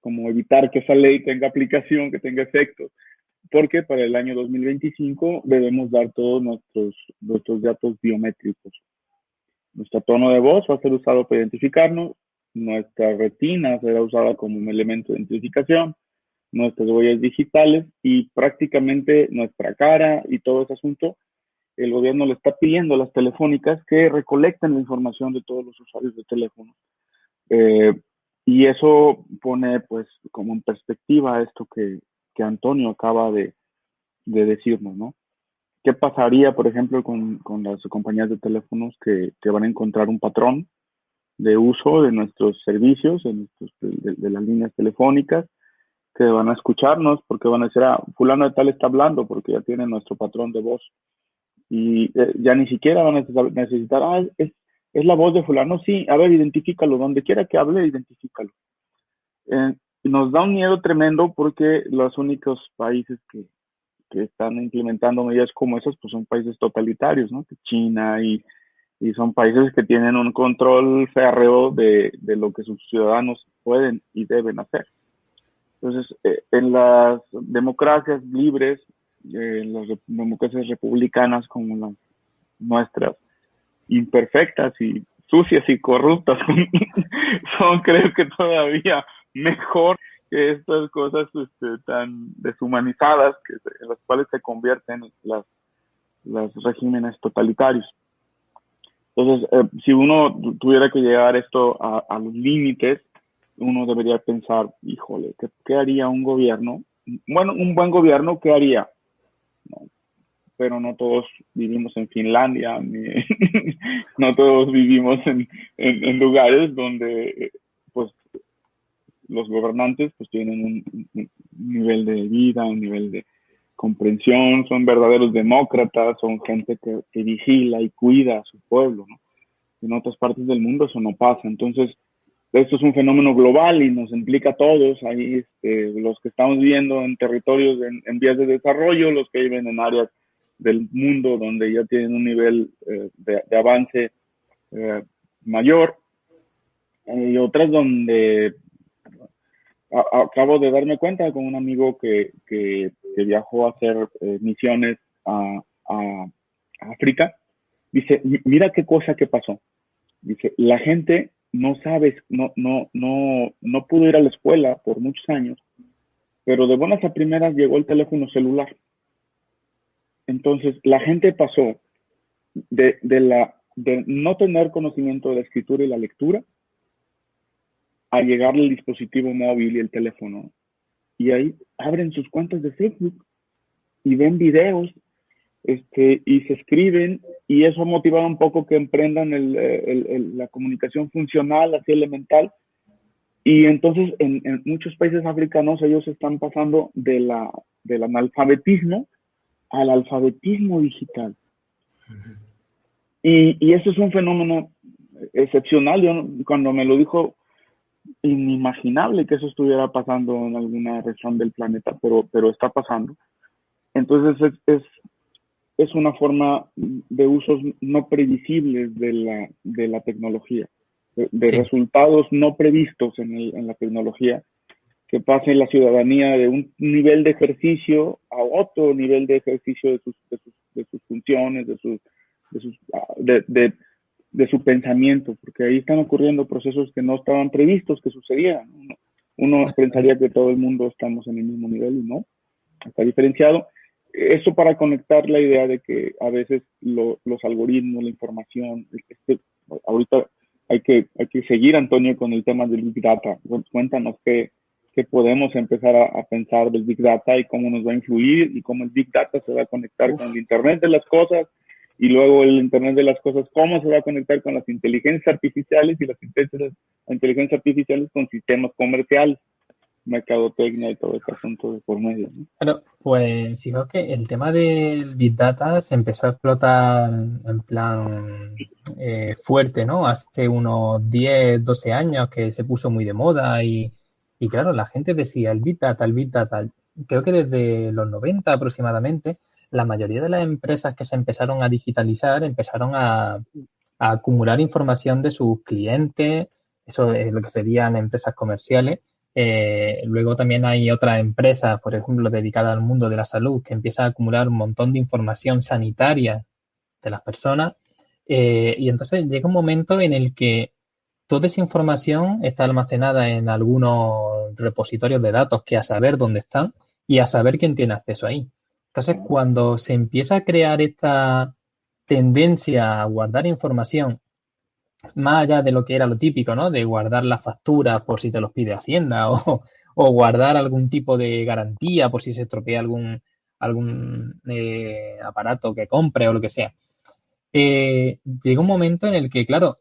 cómo evitar que esa ley tenga aplicación, que tenga efecto, porque para el año 2025 debemos dar todos nuestros datos biométricos. Nuestro tono de voz va a ser usado para identificarnos, nuestra retina será usada como un elemento de identificación, nuestras huellas digitales y prácticamente nuestra cara y todo ese asunto, el gobierno le está pidiendo a las telefónicas que recolecten la información de todos los usuarios de teléfono. Eh, y eso pone pues como en perspectiva esto que Antonio acaba de decirnos, ¿no? ¿Qué pasaría, por ejemplo, con las compañías de teléfonos que van a encontrar un patrón de uso de nuestros servicios, de las líneas telefónicas, que van a escucharnos porque van a decir, ah, fulano de tal está hablando porque ya tiene nuestro patrón de voz y ya ni siquiera van a necesitar, ah, es la voz de fulano, sí, a ver, identifícalo, donde quiera que hable, identifícalo. Nos da un miedo tremendo porque los únicos países que están implementando medidas como esas, pues son países totalitarios, ¿no? China y son países que tienen un control férreo de lo que sus ciudadanos pueden y deben hacer. Entonces, en las democracias libres, en las democracias republicanas como las nuestras, imperfectas y sucias y corruptas, son creo que todavía mejor que estas cosas tan deshumanizadas en las cuales se convierten los regímenes totalitarios. Entonces, si uno tuviera que llevar esto a los límites, uno debería pensar, híjole, ¿qué haría un gobierno? Bueno, un buen gobierno, ¿qué haría? No, pero no todos vivimos en Finlandia, ni no todos vivimos en lugares donde pues los gobernantes pues tienen un nivel de vida, un nivel de comprensión, son verdaderos demócratas, son gente que vigila y cuida a su pueblo, ¿no? En otras partes del mundo eso no pasa. Entonces, esto es un fenómeno global y nos implica a todos. Ahí los que estamos viviendo en territorios en vías de desarrollo, los que viven en áreas del mundo donde ya tienen un nivel de avance mayor, y otras donde acabo de darme cuenta con un amigo que viajó a hacer misiones a África. Dice, mira qué cosa que pasó. Dice, la gente no sabe, no pudo ir a la escuela por muchos años, pero de buenas a primeras llegó el teléfono celular. Entonces, la gente pasó de no tener conocimiento de la escritura y la lectura a llegarle el dispositivo móvil y el teléfono. Y ahí abren sus cuentas de Facebook y ven videos, y se escriben, y eso ha motivado un poco que emprendan la comunicación funcional, así elemental. Y entonces en muchos países africanos ellos están pasando del analfabetismo al alfabetismo digital. Y eso es un fenómeno excepcional. Yo, cuando me lo dijo, inimaginable que eso estuviera pasando en alguna región del planeta, pero está pasando. Entonces es una forma de usos no previsibles de la tecnología, de sí, resultados no previstos en la tecnología, que pase la ciudadanía de un nivel de ejercicio a otro nivel de ejercicio de sus funciones, de su pensamiento, porque ahí están ocurriendo procesos que no estaban previstos que sucedieran. Uno pensaría que todo el mundo estamos en el mismo nivel y no, está diferenciado. Eso para conectar la idea de que a veces los algoritmos, la información, ahorita hay que seguir, Antonio, con el tema del Big Data. Cuéntanos qué podemos empezar a pensar del Big Data y cómo nos va a influir y cómo el Big Data se va a conectar con el Internet de las cosas, y luego el Internet de las cosas, cómo se va a conectar con las inteligencias artificiales y las inteligencias artificiales con sistemas comerciales, mercadotecnia y todo este asunto de por medio, ¿no? Claro, pues fijaos que el tema del Big Data se empezó a explotar en plan fuerte, ¿no? Hace unos 10, 12 años que se puso muy de moda y claro, la gente decía el Big Data, el Big Data. Creo que desde los 90 aproximadamente, la mayoría de las empresas que se empezaron a digitalizar empezaron a acumular información de sus clientes, eso es lo que serían empresas comerciales. Luego también hay otras empresas, por ejemplo, dedicadas al mundo de la salud, que empiezan a acumular un montón de información sanitaria de las personas. Y entonces llega un momento en el que toda esa información está almacenada en algunos repositorios de datos que a saber dónde están y a saber quién tiene acceso ahí. Entonces, cuando se empieza a crear esta tendencia a guardar información más allá de lo que era lo típico, ¿no? De guardar las facturas por si te los pide Hacienda o guardar algún tipo de garantía por si se estropea algún aparato que compre o lo que sea. Llega un momento en el que, claro,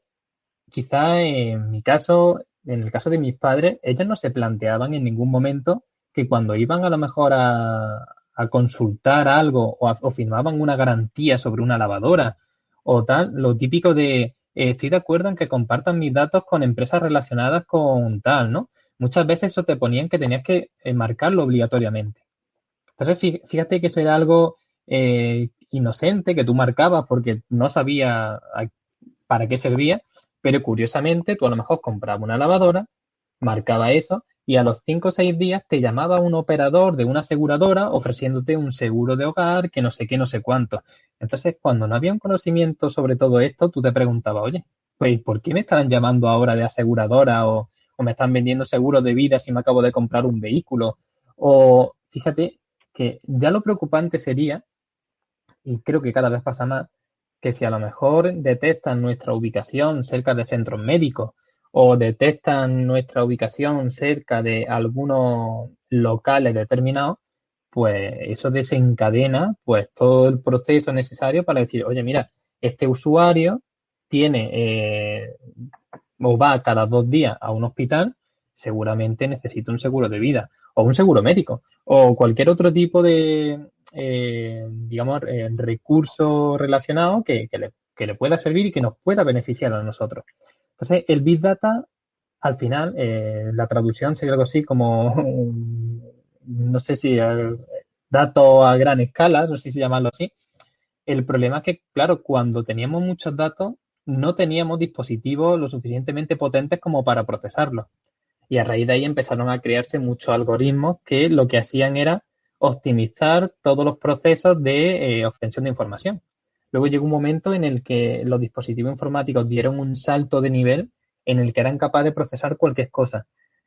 quizá en mi caso, en el caso de mis padres, ellos no se planteaban en ningún momento que cuando iban a lo mejor a consultar algo o firmaban una garantía sobre una lavadora o tal, lo típico de estoy de acuerdo en que compartan mis datos con empresas relacionadas con tal, ¿no? Muchas veces eso te ponían que tenías que marcarlo obligatoriamente. Entonces, fíjate que eso era algo inocente que tú marcabas porque no sabías para qué servía, pero curiosamente tú a lo mejor comprabas una lavadora, marcaba eso y a los 5 o 6 días te llamaba un operador de una aseguradora ofreciéndote un seguro de hogar que no sé qué, no sé cuánto. Entonces, cuando no había un conocimiento sobre todo esto, tú te preguntabas, oye, pues ¿por qué me estarán llamando ahora de aseguradora o me están vendiendo seguros de vida si me acabo de comprar un vehículo? O fíjate que ya lo preocupante sería, y creo que cada vez pasa más, que si a lo mejor detectan nuestra ubicación cerca de centros médicos o detectan nuestra ubicación cerca de algunos locales determinados, pues eso desencadena pues todo el proceso necesario para decir, oye, mira, este usuario tiene o va cada 2 días a un hospital, seguramente necesita un seguro de vida o un seguro médico o cualquier otro tipo de, digamos, recurso relacionado que le pueda servir y que nos pueda beneficiar a nosotros. Entonces, el Big Data, al final, la traducción sería algo así como, no sé si datos a gran escala, no sé si llamarlo así. El problema es que, claro, cuando teníamos muchos datos, no teníamos dispositivos lo suficientemente potentes como para procesarlo. Y a raíz de ahí empezaron a crearse muchos algoritmos que lo que hacían era optimizar todos los procesos de obtención de información. Luego llegó un momento en el que los dispositivos informáticos dieron un salto de nivel en el que eran capaces de procesar cualquier cosa.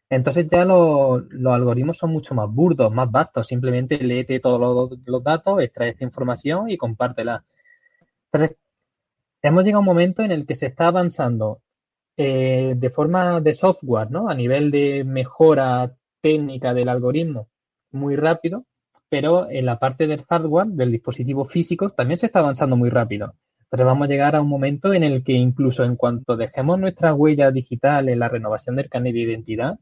Entonces ya los algoritmos son mucho más burdos, más vastos. Simplemente léete todos los datos, extrae esta información y compártela. Entonces, hemos llegado a un momento en el que se está avanzando de forma de software, ¿no? A nivel de mejora técnica del algoritmo muy rápido, pero en la parte del hardware, del dispositivo físico, también se está avanzando muy rápido. Entonces vamos a llegar a un momento en el que incluso en cuanto dejemos nuestra huella digital en la renovación del carnet de identidad,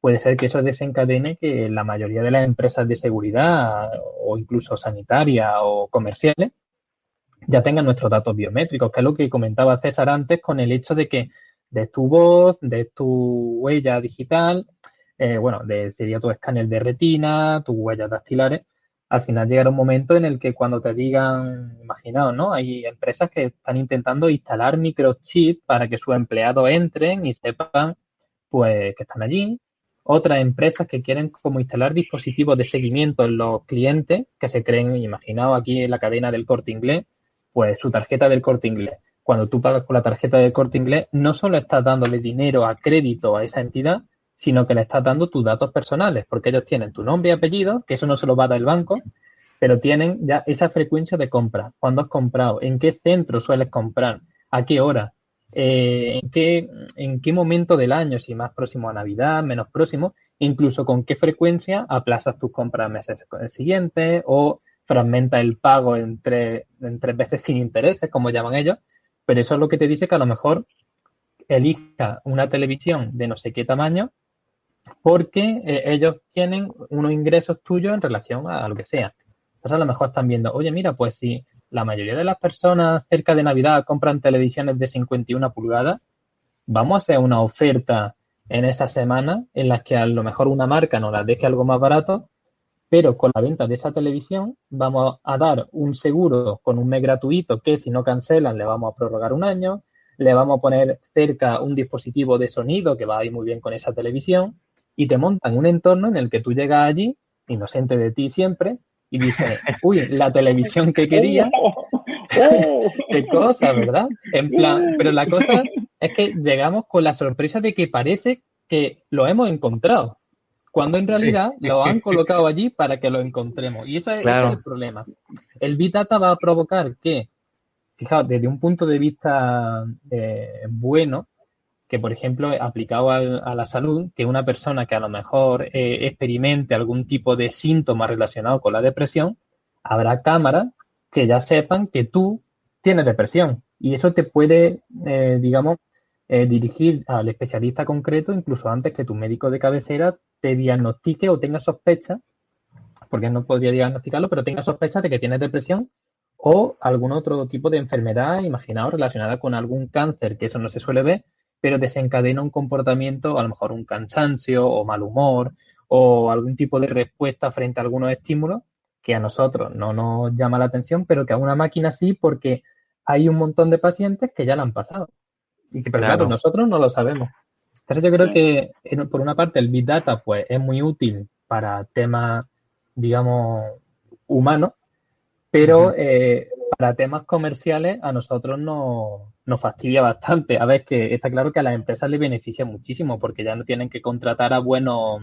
puede ser que eso desencadene que la mayoría de las empresas de seguridad o incluso sanitarias o comerciales ya tengan nuestros datos biométricos, que es lo que comentaba César antes con el hecho de que de tu voz, de tu huella digital, sería tu escáner de retina, tus huellas dactilares, al final llegará un momento en el que cuando te digan, imaginaos, ¿no? Hay empresas que están intentando instalar microchips para que sus empleados entren y sepan, pues, que están allí. Otras empresas que quieren como instalar dispositivos de seguimiento en los clientes que se creen, imaginaos aquí en la cadena del Corte Inglés, pues su tarjeta del Corte Inglés. Cuando tú pagas con la tarjeta del Corte Inglés, no solo estás dándole dinero a crédito a esa entidad, sino que le estás dando tus datos personales, porque ellos tienen tu nombre y apellido, que eso no se lo va a dar el banco, pero tienen ya esa frecuencia de compra. ¿Cuándo has comprado? ¿En qué centro sueles comprar? ¿A qué hora? ¿En qué momento del año? Si más próximo a Navidad, menos próximo, incluso con qué frecuencia aplazas tus compras meses siguientes o fragmenta el pago en tres veces sin intereses, como llaman ellos, pero eso es lo que te dice que a lo mejor elija una televisión de no sé qué tamaño porque ellos tienen unos ingresos tuyos en relación a lo que sea. Entonces a lo mejor están viendo, oye, mira, pues si la mayoría de las personas cerca de Navidad compran televisiones de 51 pulgadas, vamos a hacer una oferta en esa semana en las que a lo mejor una marca nos la deje algo más barato, pero con la venta de esa televisión vamos a dar un seguro con un mes gratuito que si no cancelan le vamos a prorrogar un año, le vamos a poner cerca un dispositivo de sonido que va a ir muy bien con esa televisión y te montan un entorno en el que tú llegas allí, inocente de ti siempre, y dices, uy, la televisión que quería, qué cosa, ¿verdad? En plan, pero la cosa es que llegamos con la sorpresa de que parece que lo hemos encontrado cuando en realidad lo han colocado allí para que lo encontremos. Y ese es el problema. El Big Data va a provocar que, fijaos, desde un punto de vista bueno, que por ejemplo, aplicado a la salud, que una persona que a lo mejor experimente algún tipo de síntoma relacionado con la depresión, habrá cámaras que ya sepan que tú tienes depresión. Y eso te puede, dirigir al especialista concreto incluso antes que tu médico de cabecera te diagnostique o tenga sospecha, porque no podría diagnosticarlo, pero tenga sospecha de que tienes depresión o algún otro tipo de enfermedad, imaginaos, relacionada con algún cáncer, que eso no se suele ver, pero desencadena un comportamiento, a lo mejor un cansancio o mal humor o algún tipo de respuesta frente a algunos estímulos que a nosotros no nos llama la atención, pero que a una máquina sí, porque hay un montón de pacientes que ya la han pasado. Y que, pero claro, nosotros no lo sabemos. Entonces yo creo que, por una parte, el Big Data pues es muy útil para temas, digamos, humanos, pero para temas comerciales a nosotros nos fastidia bastante. A ver, que está claro que a las empresas les beneficia muchísimo porque ya no tienen que contratar a buenos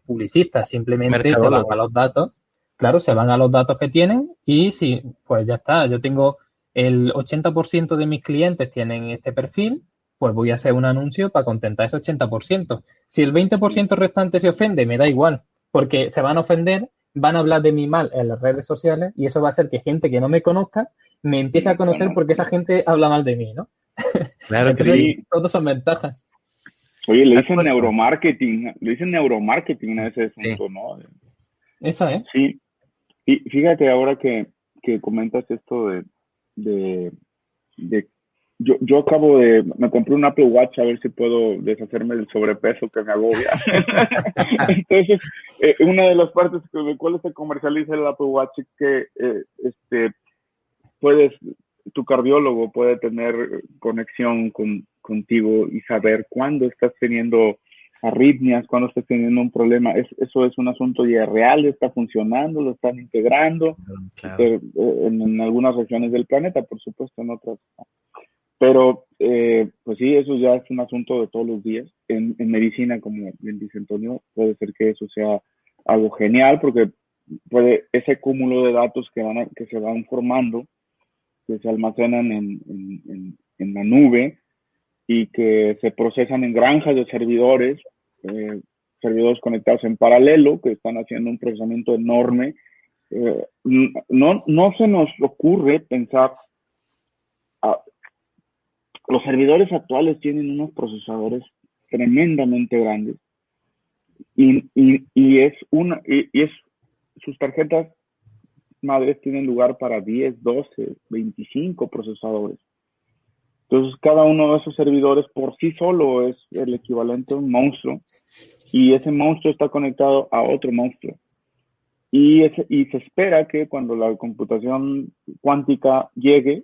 publicistas, simplemente se van a los datos. Claro, se van a los datos que tienen y sí, pues ya está. Yo tengo el 80% de mis clientes tienen este perfil, pues voy a hacer un anuncio para contentar ese 80%. Si el 20% restante se ofende, me da igual, porque se van a ofender, van a hablar de mí mal en las redes sociales y eso va a hacer que gente que no me conozca me empiece a conocer porque esa gente habla mal de mí, ¿no? Claro. Entonces, sí. Todos son ventajas. Oye, le dicen neuromarketing a ese asunto, sí. ¿No? Eso es. Sí. Y fíjate ahora que comentas esto de yo acabo me compré un Apple Watch a ver si puedo deshacerme del sobrepeso que me agobia. Entonces, una de las partes de cuales se comercializa el Apple Watch es que puedes tu cardiólogo puede tener conexión contigo y saber cuándo estás teniendo arritmias, cuándo estás teniendo un problema. Eso es un asunto ya real, está funcionando, lo están integrando, Claro. en algunas regiones del planeta, por supuesto, en otras. Pero, pues sí, eso ya es un asunto de todos los días. En medicina, como bien dice Antonio, puede ser que eso sea algo genial, porque ese cúmulo de datos que se van formando, que se almacenan en la nube y que se procesan en granjas de servidores, servidores conectados en paralelo, que están haciendo un procesamiento enorme. No se nos ocurre pensar, los servidores actuales tienen unos procesadores tremendamente grandes y sus tarjetas madres tienen lugar para 10, 12, 25 procesadores. Entonces, cada uno de esos servidores por sí solo es el equivalente a un monstruo, y ese monstruo está conectado a otro monstruo. Y se espera que cuando la computación cuántica llegue,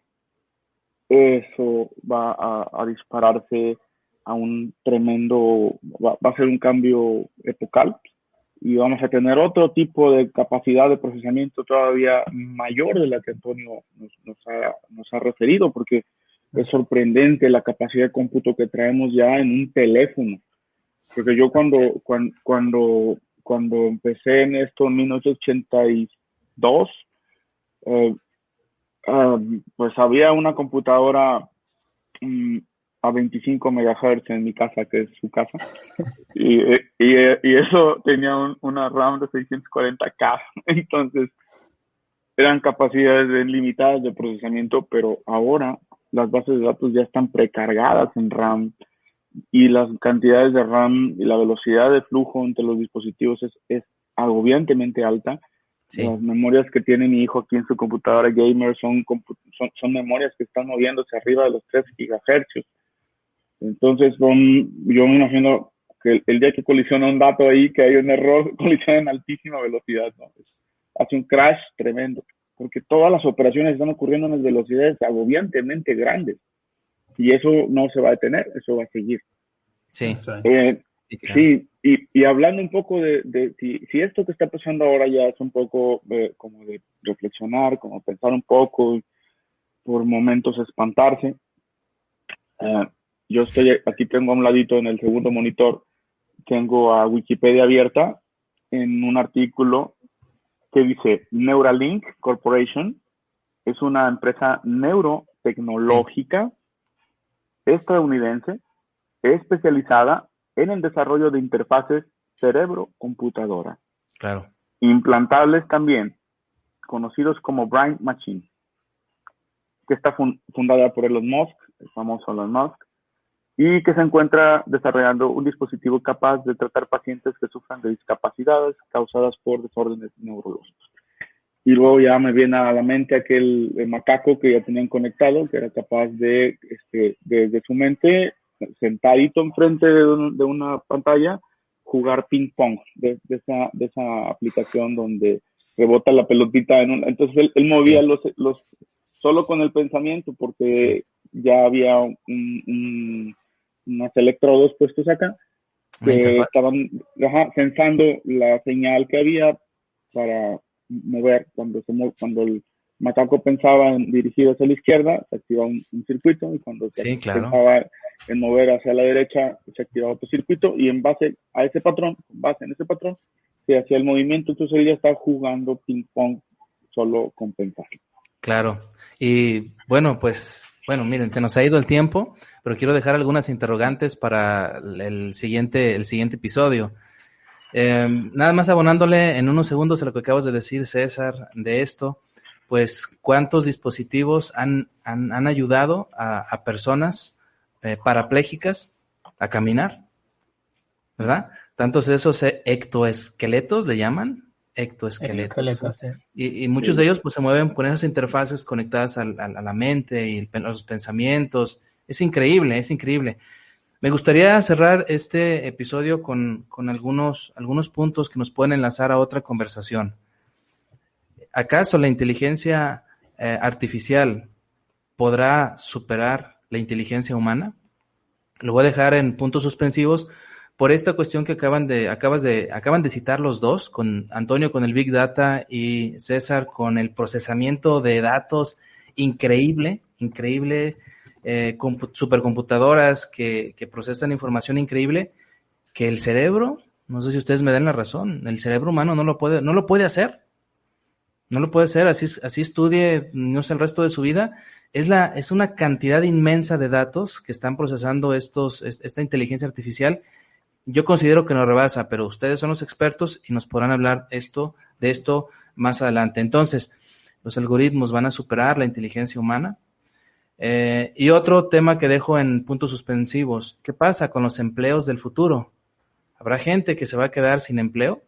eso va a dispararse a un tremendo, va a ser un cambio epocal, y vamos a tener otro tipo de capacidad de procesamiento todavía mayor de la que Antonio nos ha referido, porque es sorprendente la capacidad de cómputo que traemos ya en un teléfono. Porque yo cuando empecé en esto en 1982, pues había una computadora a 25 MHz en mi casa, que es su casa, y eso tenía una RAM de 640K, entonces eran capacidades limitadas de procesamiento, pero ahora las bases de datos ya están precargadas en RAM, y las cantidades de RAM y la velocidad de flujo entre los dispositivos es agobiantemente alta. Sí. Las memorias que tiene mi hijo aquí en su computadora gamer son memorias que están moviéndose arriba de los 3 GHz. Entonces, yo me imagino que el día que colisiona un dato ahí, que hay un error, colisiona en altísima velocidad, ¿no? Hace un crash tremendo, porque todas las operaciones están ocurriendo en las velocidades agobiantemente grandes, y eso no se va a detener, eso va a seguir. Sí. Sí, y hablando un poco de si esto que está pasando ahora ya es un poco como de reflexionar, como pensar un poco, por momentos espantarse. Yo aquí tengo a un ladito en el segundo monitor, tengo a Wikipedia abierta en un artículo que dice Neuralink Corporation es una empresa neurotecnológica estadounidense especializada en el desarrollo de interfaces cerebro-computadora. Claro. Implantables también, conocidos como Brain Machine, que está fundada por Elon Musk, el famoso Elon Musk, y que se encuentra desarrollando un dispositivo capaz de tratar pacientes que sufran de discapacidades causadas por desórdenes neurológicos. Y luego ya me viene a la mente aquel macaco que ya tenían conectado, que era capaz de, desde su mente, sentadito enfrente de una pantalla, jugar ping pong de esa aplicación donde rebota la pelotita entonces él movía los solo con el pensamiento, porque ya había unos electrodos puestos acá que estaban sensando la señal que había para mover. Cuando el macaco pensaba en dirigir hacia la izquierda, se activaba un circuito, y cuando se pensaba en mover hacia la derecha, se activaba otro circuito, y en base en ese patrón, se hacía el movimiento. Entonces él ya está jugando ping pong solo con pensar. Claro. Y bueno, miren, se nos ha ido el tiempo, pero quiero dejar algunas interrogantes para el siguiente episodio. Nada más abonándole en unos segundos a lo que acabas de decir, César, de esto, pues cuántos dispositivos han ayudado a personas parapléjicas a caminar, ¿verdad? Tantos de esos ectoesqueletos le llaman, ectoesqueletos. Sí. Y muchos de ellos pues se mueven con esas interfaces conectadas a la mente y los pensamientos. Es increíble, es increíble. Me gustaría cerrar este episodio con algunos puntos que nos pueden enlazar a otra conversación. ¿Acaso la inteligencia artificial podrá superar la inteligencia humana? Lo voy a dejar en puntos suspensivos por esta cuestión que acaban de citar los dos, con Antonio con el Big Data y César con el procesamiento de datos increíble, supercomputadoras que procesan información increíble, que el cerebro, no sé si ustedes me dan la razón, el cerebro humano no lo puede hacer. No lo puede hacer, así estudie, no sé, el resto de su vida. Es una cantidad inmensa de datos que están procesando esta inteligencia artificial. Yo considero que nos rebasa, pero ustedes son los expertos y nos podrán hablar de esto más adelante. Entonces, los algoritmos van a superar la inteligencia humana. Y otro tema que dejo en puntos suspensivos, ¿qué pasa con los empleos del futuro? ¿Habrá gente que se va a quedar sin empleo?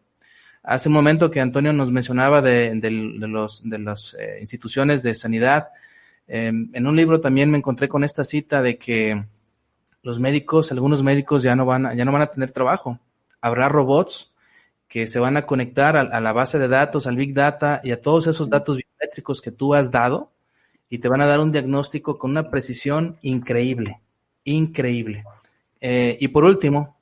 Hace un momento que Antonio nos mencionaba de las instituciones de sanidad. En un libro también me encontré con esta cita de que algunos médicos ya no van a tener trabajo. Habrá robots que se van a conectar a la base de datos, al Big Data y a todos esos datos biométricos que tú has dado y te van a dar un diagnóstico con una precisión increíble. Y por último,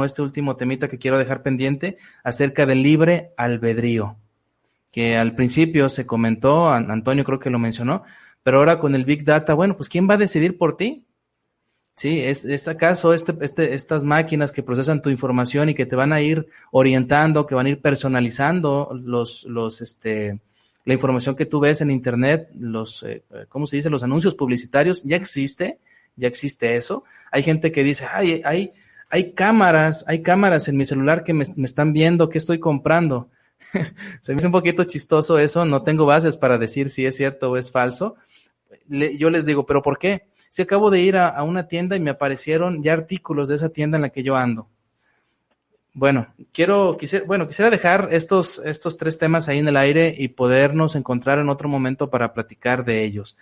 este último temita que quiero dejar pendiente acerca del libre albedrío, que al principio se comentó, Antonio creo que lo mencionó, pero ahora con el Big Data, bueno, pues ¿quién va a decidir por ti? Sí, ¿es acaso estas máquinas que procesan tu información y que te van a ir orientando, que van a ir personalizando la información que tú ves en internet, ¿cómo se dice? Los anuncios publicitarios? Ya existe eso. Hay gente que dice, hay cámaras en mi celular que me están viendo qué estoy comprando. Se me hace un poquito chistoso eso, no tengo bases para decir si es cierto o es falso. Yo les digo, ¿pero por qué? Si acabo de ir a una tienda y me aparecieron ya artículos de esa tienda en la que yo ando. Bueno, quisiera dejar estos tres temas ahí en el aire y podernos encontrar en otro momento para platicar de ellos.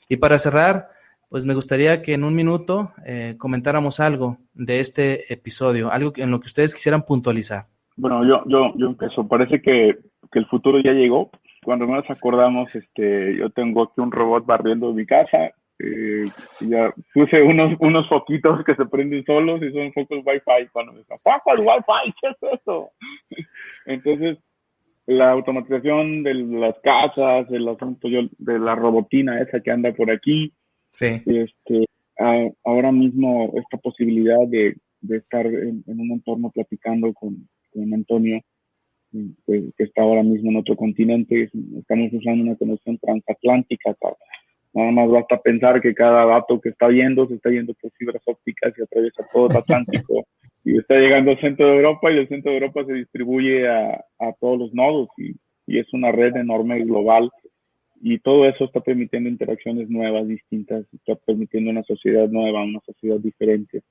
Y para cerrar, pues me gustaría que en un minuto comentáramos algo de este episodio, algo en lo que ustedes quisieran puntualizar. Bueno, yo empiezo. Parece que el futuro ya llegó. Cuando nos acordamos, yo tengo aquí un robot barriendo mi casa. Ya puse unos foquitos que se prenden solos y son focos Wi-Fi. Cuando me dicen, ¡foco el Wi-Fi! ¿Qué es eso? Entonces, la automatización de las casas, el asunto de la robotina esa que anda por aquí. Sí. Ahora mismo esta posibilidad de estar en un entorno platicando con Antonio, que está ahora mismo en otro continente. Estamos usando una conexión transatlántica. Nada más basta pensar que cada dato que está yendo se está yendo por fibras ópticas y atraviesa todo el Atlántico y está llegando al centro de Europa, y el centro de Europa se distribuye a todos los nodos y es una red enorme global, y todo eso está permitiendo interacciones nuevas, distintas, está permitiendo una sociedad nueva, una sociedad diferente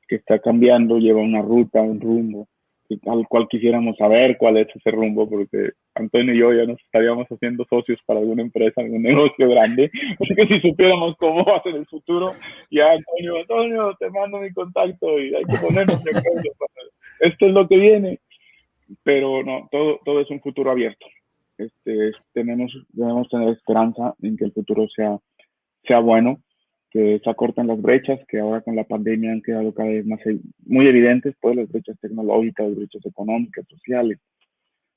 que está cambiando, lleva una ruta, un rumbo al cual quisiéramos saber cuál es ese rumbo, porque Antonio y yo ya nos estaríamos haciendo socios para alguna empresa, algún negocio grande, así que si supiéramos cómo va a ser el futuro, ya Antonio, te mando mi contacto y hay que ponernos de acuerdo. Esto es lo que viene, pero no, todo es un futuro abierto. Debemos tener esperanza en que el futuro sea bueno, que se acorten las brechas, que ahora con la pandemia han quedado cada vez más muy evidentes, pues las brechas tecnológicas, las brechas económicas, sociales,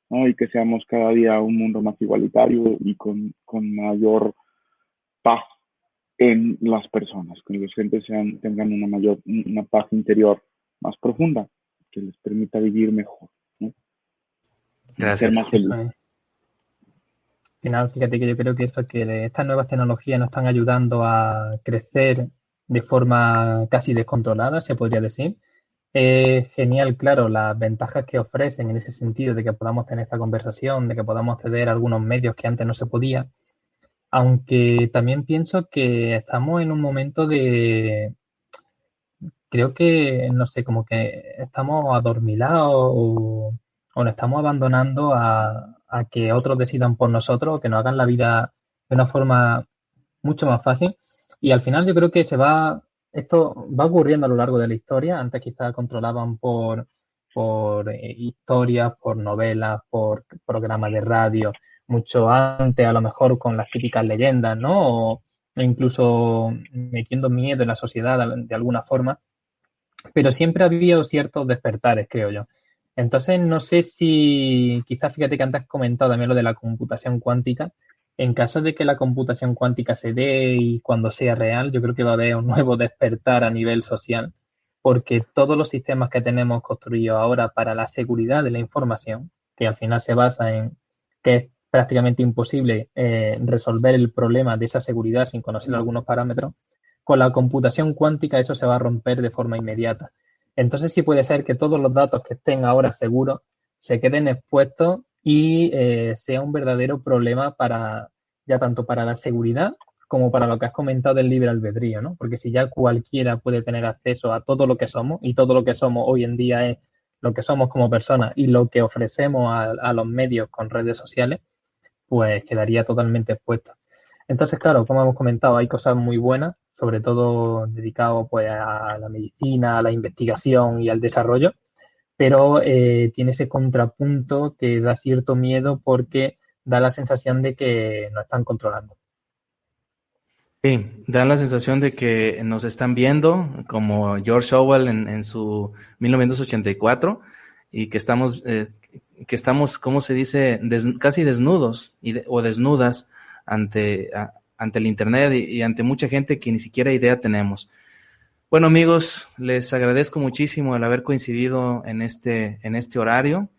¿no? Y que seamos cada día un mundo más igualitario y con mayor paz en las personas, que los gentes tengan una paz interior más profunda, que les permita vivir mejor, ¿no? Gracias. Ser más feliz. Al final, fíjate que yo creo que estas nuevas tecnologías nos están ayudando a crecer de forma casi descontrolada, se podría decir. Es genial, claro, las ventajas que ofrecen en ese sentido de que podamos tener esta conversación, de que podamos acceder a algunos medios que antes no se podía. Aunque también pienso que estamos en un momento creo que, no sé, como que estamos adormilados o nos estamos abandonando a que otros decidan por nosotros, o que nos hagan la vida de una forma mucho más fácil. Y al final yo creo que esto va ocurriendo a lo largo de la historia. Antes quizás controlaban por historias, por novelas, por programas de radio, mucho antes a lo mejor con las típicas leyendas, ¿no? e incluso metiendo miedo en la sociedad de alguna forma, pero siempre ha habido ciertos despertares, creo yo. Entonces, no sé si, quizás fíjate que antes has comentado también lo de la computación cuántica. En caso de que la computación cuántica se dé y cuando sea real, yo creo que va a haber un nuevo despertar a nivel social, porque todos los sistemas que tenemos construidos ahora para la seguridad de la información, que al final se basa en que es prácticamente imposible resolver el problema de esa seguridad sin conocer algunos parámetros, con la computación cuántica eso se va a romper de forma inmediata. Entonces sí puede ser que todos los datos que estén ahora seguros se queden expuestos y sea un verdadero problema para ya tanto para la seguridad como para lo que has comentado del libre albedrío, ¿no? Porque si ya cualquiera puede tener acceso a todo lo que somos y todo lo que somos hoy en día es lo que somos como personas y lo que ofrecemos a los medios con redes sociales, pues quedaría totalmente expuesto. Entonces, claro, como hemos comentado, hay cosas muy buenas, sobre todo dedicadas pues, a la medicina, a la investigación y al desarrollo, pero tiene ese contrapunto que da cierto miedo porque da la sensación de que nos están controlando. Sí, dan la sensación de que nos están viendo, como George Orwell en su 1984, y que estamos, ¿cómo se dice? Casi desnudos o desnudas ante el Internet y ante mucha gente que ni siquiera idea tenemos. Bueno, amigos, les agradezco muchísimo el haber coincidido en este horario.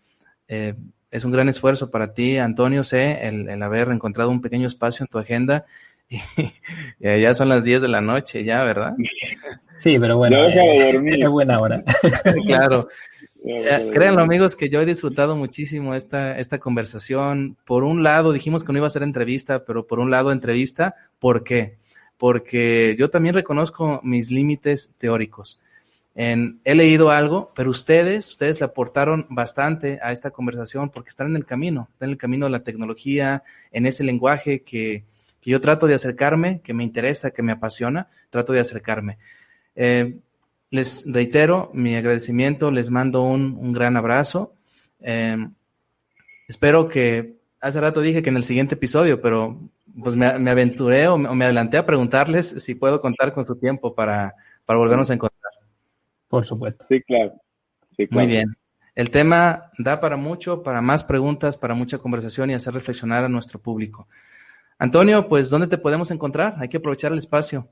Eh, es un gran esfuerzo para ti, Antonio, sé, el haber encontrado un pequeño espacio en tu agenda. Y ya son las 10 de la noche, ya, ¿verdad? Sí, pero bueno, Ya deja de dormir. es buena hora. Claro. Ya deja de Créanlo, dormir. amigos, que yo he disfrutado muchísimo esta conversación. Por un lado, dijimos que no iba a ser entrevista, pero por un lado, entrevista. ¿Por qué? Porque yo también reconozco mis límites teóricos. He leído algo, pero ustedes le aportaron bastante a esta conversación porque están en el camino de la tecnología, en ese lenguaje que yo trato de acercarme, que me interesa, que me apasiona, trato de acercarme. Les reitero mi agradecimiento, les mando un gran abrazo. Espero que, hace rato dije que en el siguiente episodio, pero pues me aventuré o me adelanté a preguntarles si puedo contar con su tiempo para volvernos a encontrar. Por supuesto. Sí, claro. Sí, Muy claro. bien. El tema da para mucho, para más preguntas, para mucha conversación y hacer reflexionar a nuestro público. Antonio, pues, ¿dónde te podemos encontrar? Hay que aprovechar el espacio.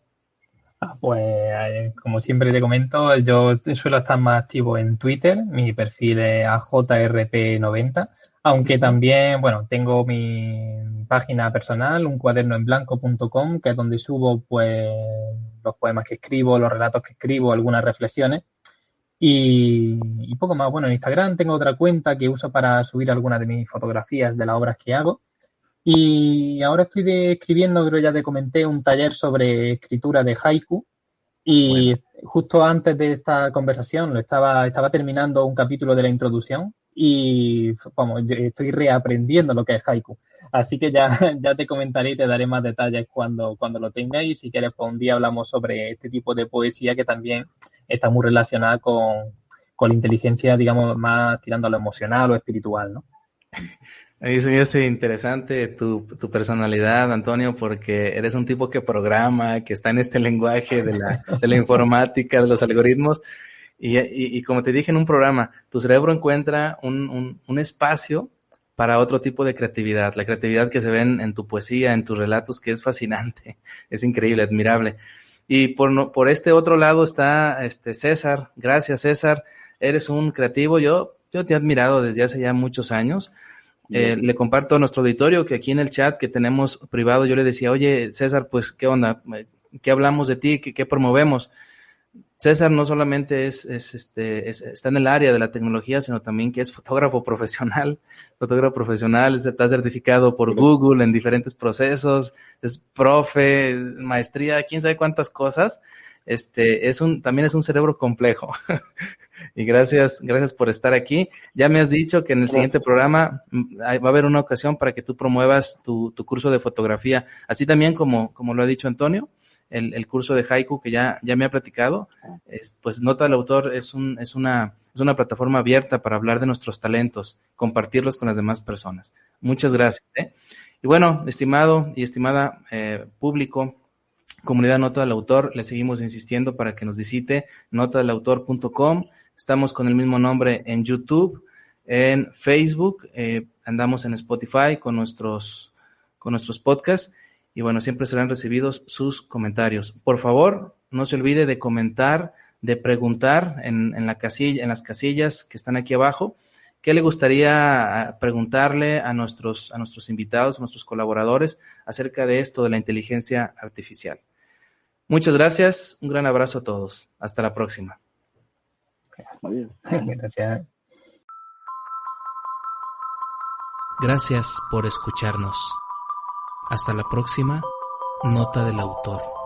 Pues como siempre te comento, yo suelo estar más activo en Twitter, mi perfil es AJRP90, aunque también, bueno, tengo mi página personal, uncuadernoenblanco.com, que es donde subo pues los poemas que escribo, los relatos que escribo, algunas reflexiones y poco más. Bueno, en Instagram tengo otra cuenta que uso para subir algunas de mis fotografías de las obras que hago. Y ahora estoy escribiendo, creo ya te comenté, un taller sobre escritura de haiku. Y Bueno, justo antes de esta conversación estaba terminando un capítulo de la introducción y vamos, yo estoy reaprendiendo lo que es haiku. Así que ya, ya te comentaré y te daré más detalles cuando lo tenga. Y si quieres, pues un día hablamos sobre este tipo de poesía que también está muy relacionada con la inteligencia, digamos, más tirando a lo emocional o espiritual, ¿no? a mí se me hace interesante tu personalidad, Antonio, porque eres un tipo que programa, que está en este lenguaje de la informática, de los algoritmos. Y como te dije en un programa, tu cerebro encuentra un espacio para otro tipo de creatividad, la creatividad que se ve en tu poesía, en tus relatos, que es fascinante, es increíble, admirable. Y por este otro lado está César. Gracias, César. Eres un creativo. Yo te he admirado desde hace ya muchos años. Le comparto a nuestro auditorio que aquí en el chat que tenemos privado, yo le decía, oye, César, pues, ¿qué onda? ¿Qué hablamos de ti? ¿Qué promovemos? César no solamente está en el área de la tecnología, sino también que es fotógrafo profesional, está certificado por Google en diferentes procesos, es profe, maestría, quién sabe cuántas cosas. También es un cerebro complejo. Y gracias por estar aquí. Ya me has dicho que en el siguiente programa va a haber una ocasión para que tú promuevas tu curso de fotografía, así también como lo ha dicho Antonio. El curso de haiku que ya me ha platicado, pues Nota del Autor es una plataforma abierta para hablar de nuestros talentos, compartirlos con las demás personas. Muchas gracias. Y bueno, estimado y estimada público, Comunidad Nota del Autor, le seguimos insistiendo para que nos visite, notadelautor.com. Estamos con el mismo nombre en YouTube, en Facebook, andamos en Spotify con nuestros podcasts. Y bueno, siempre serán recibidos sus comentarios. Por favor, no se olvide de comentar, de preguntar en las casillas que están aquí abajo. ¿Qué le gustaría preguntarle a nuestros invitados, a nuestros colaboradores acerca de esto de la inteligencia artificial? Muchas gracias, un gran abrazo a todos. Hasta la próxima. Gracias. Gracias por escucharnos. Hasta la próxima, Nota del Autor.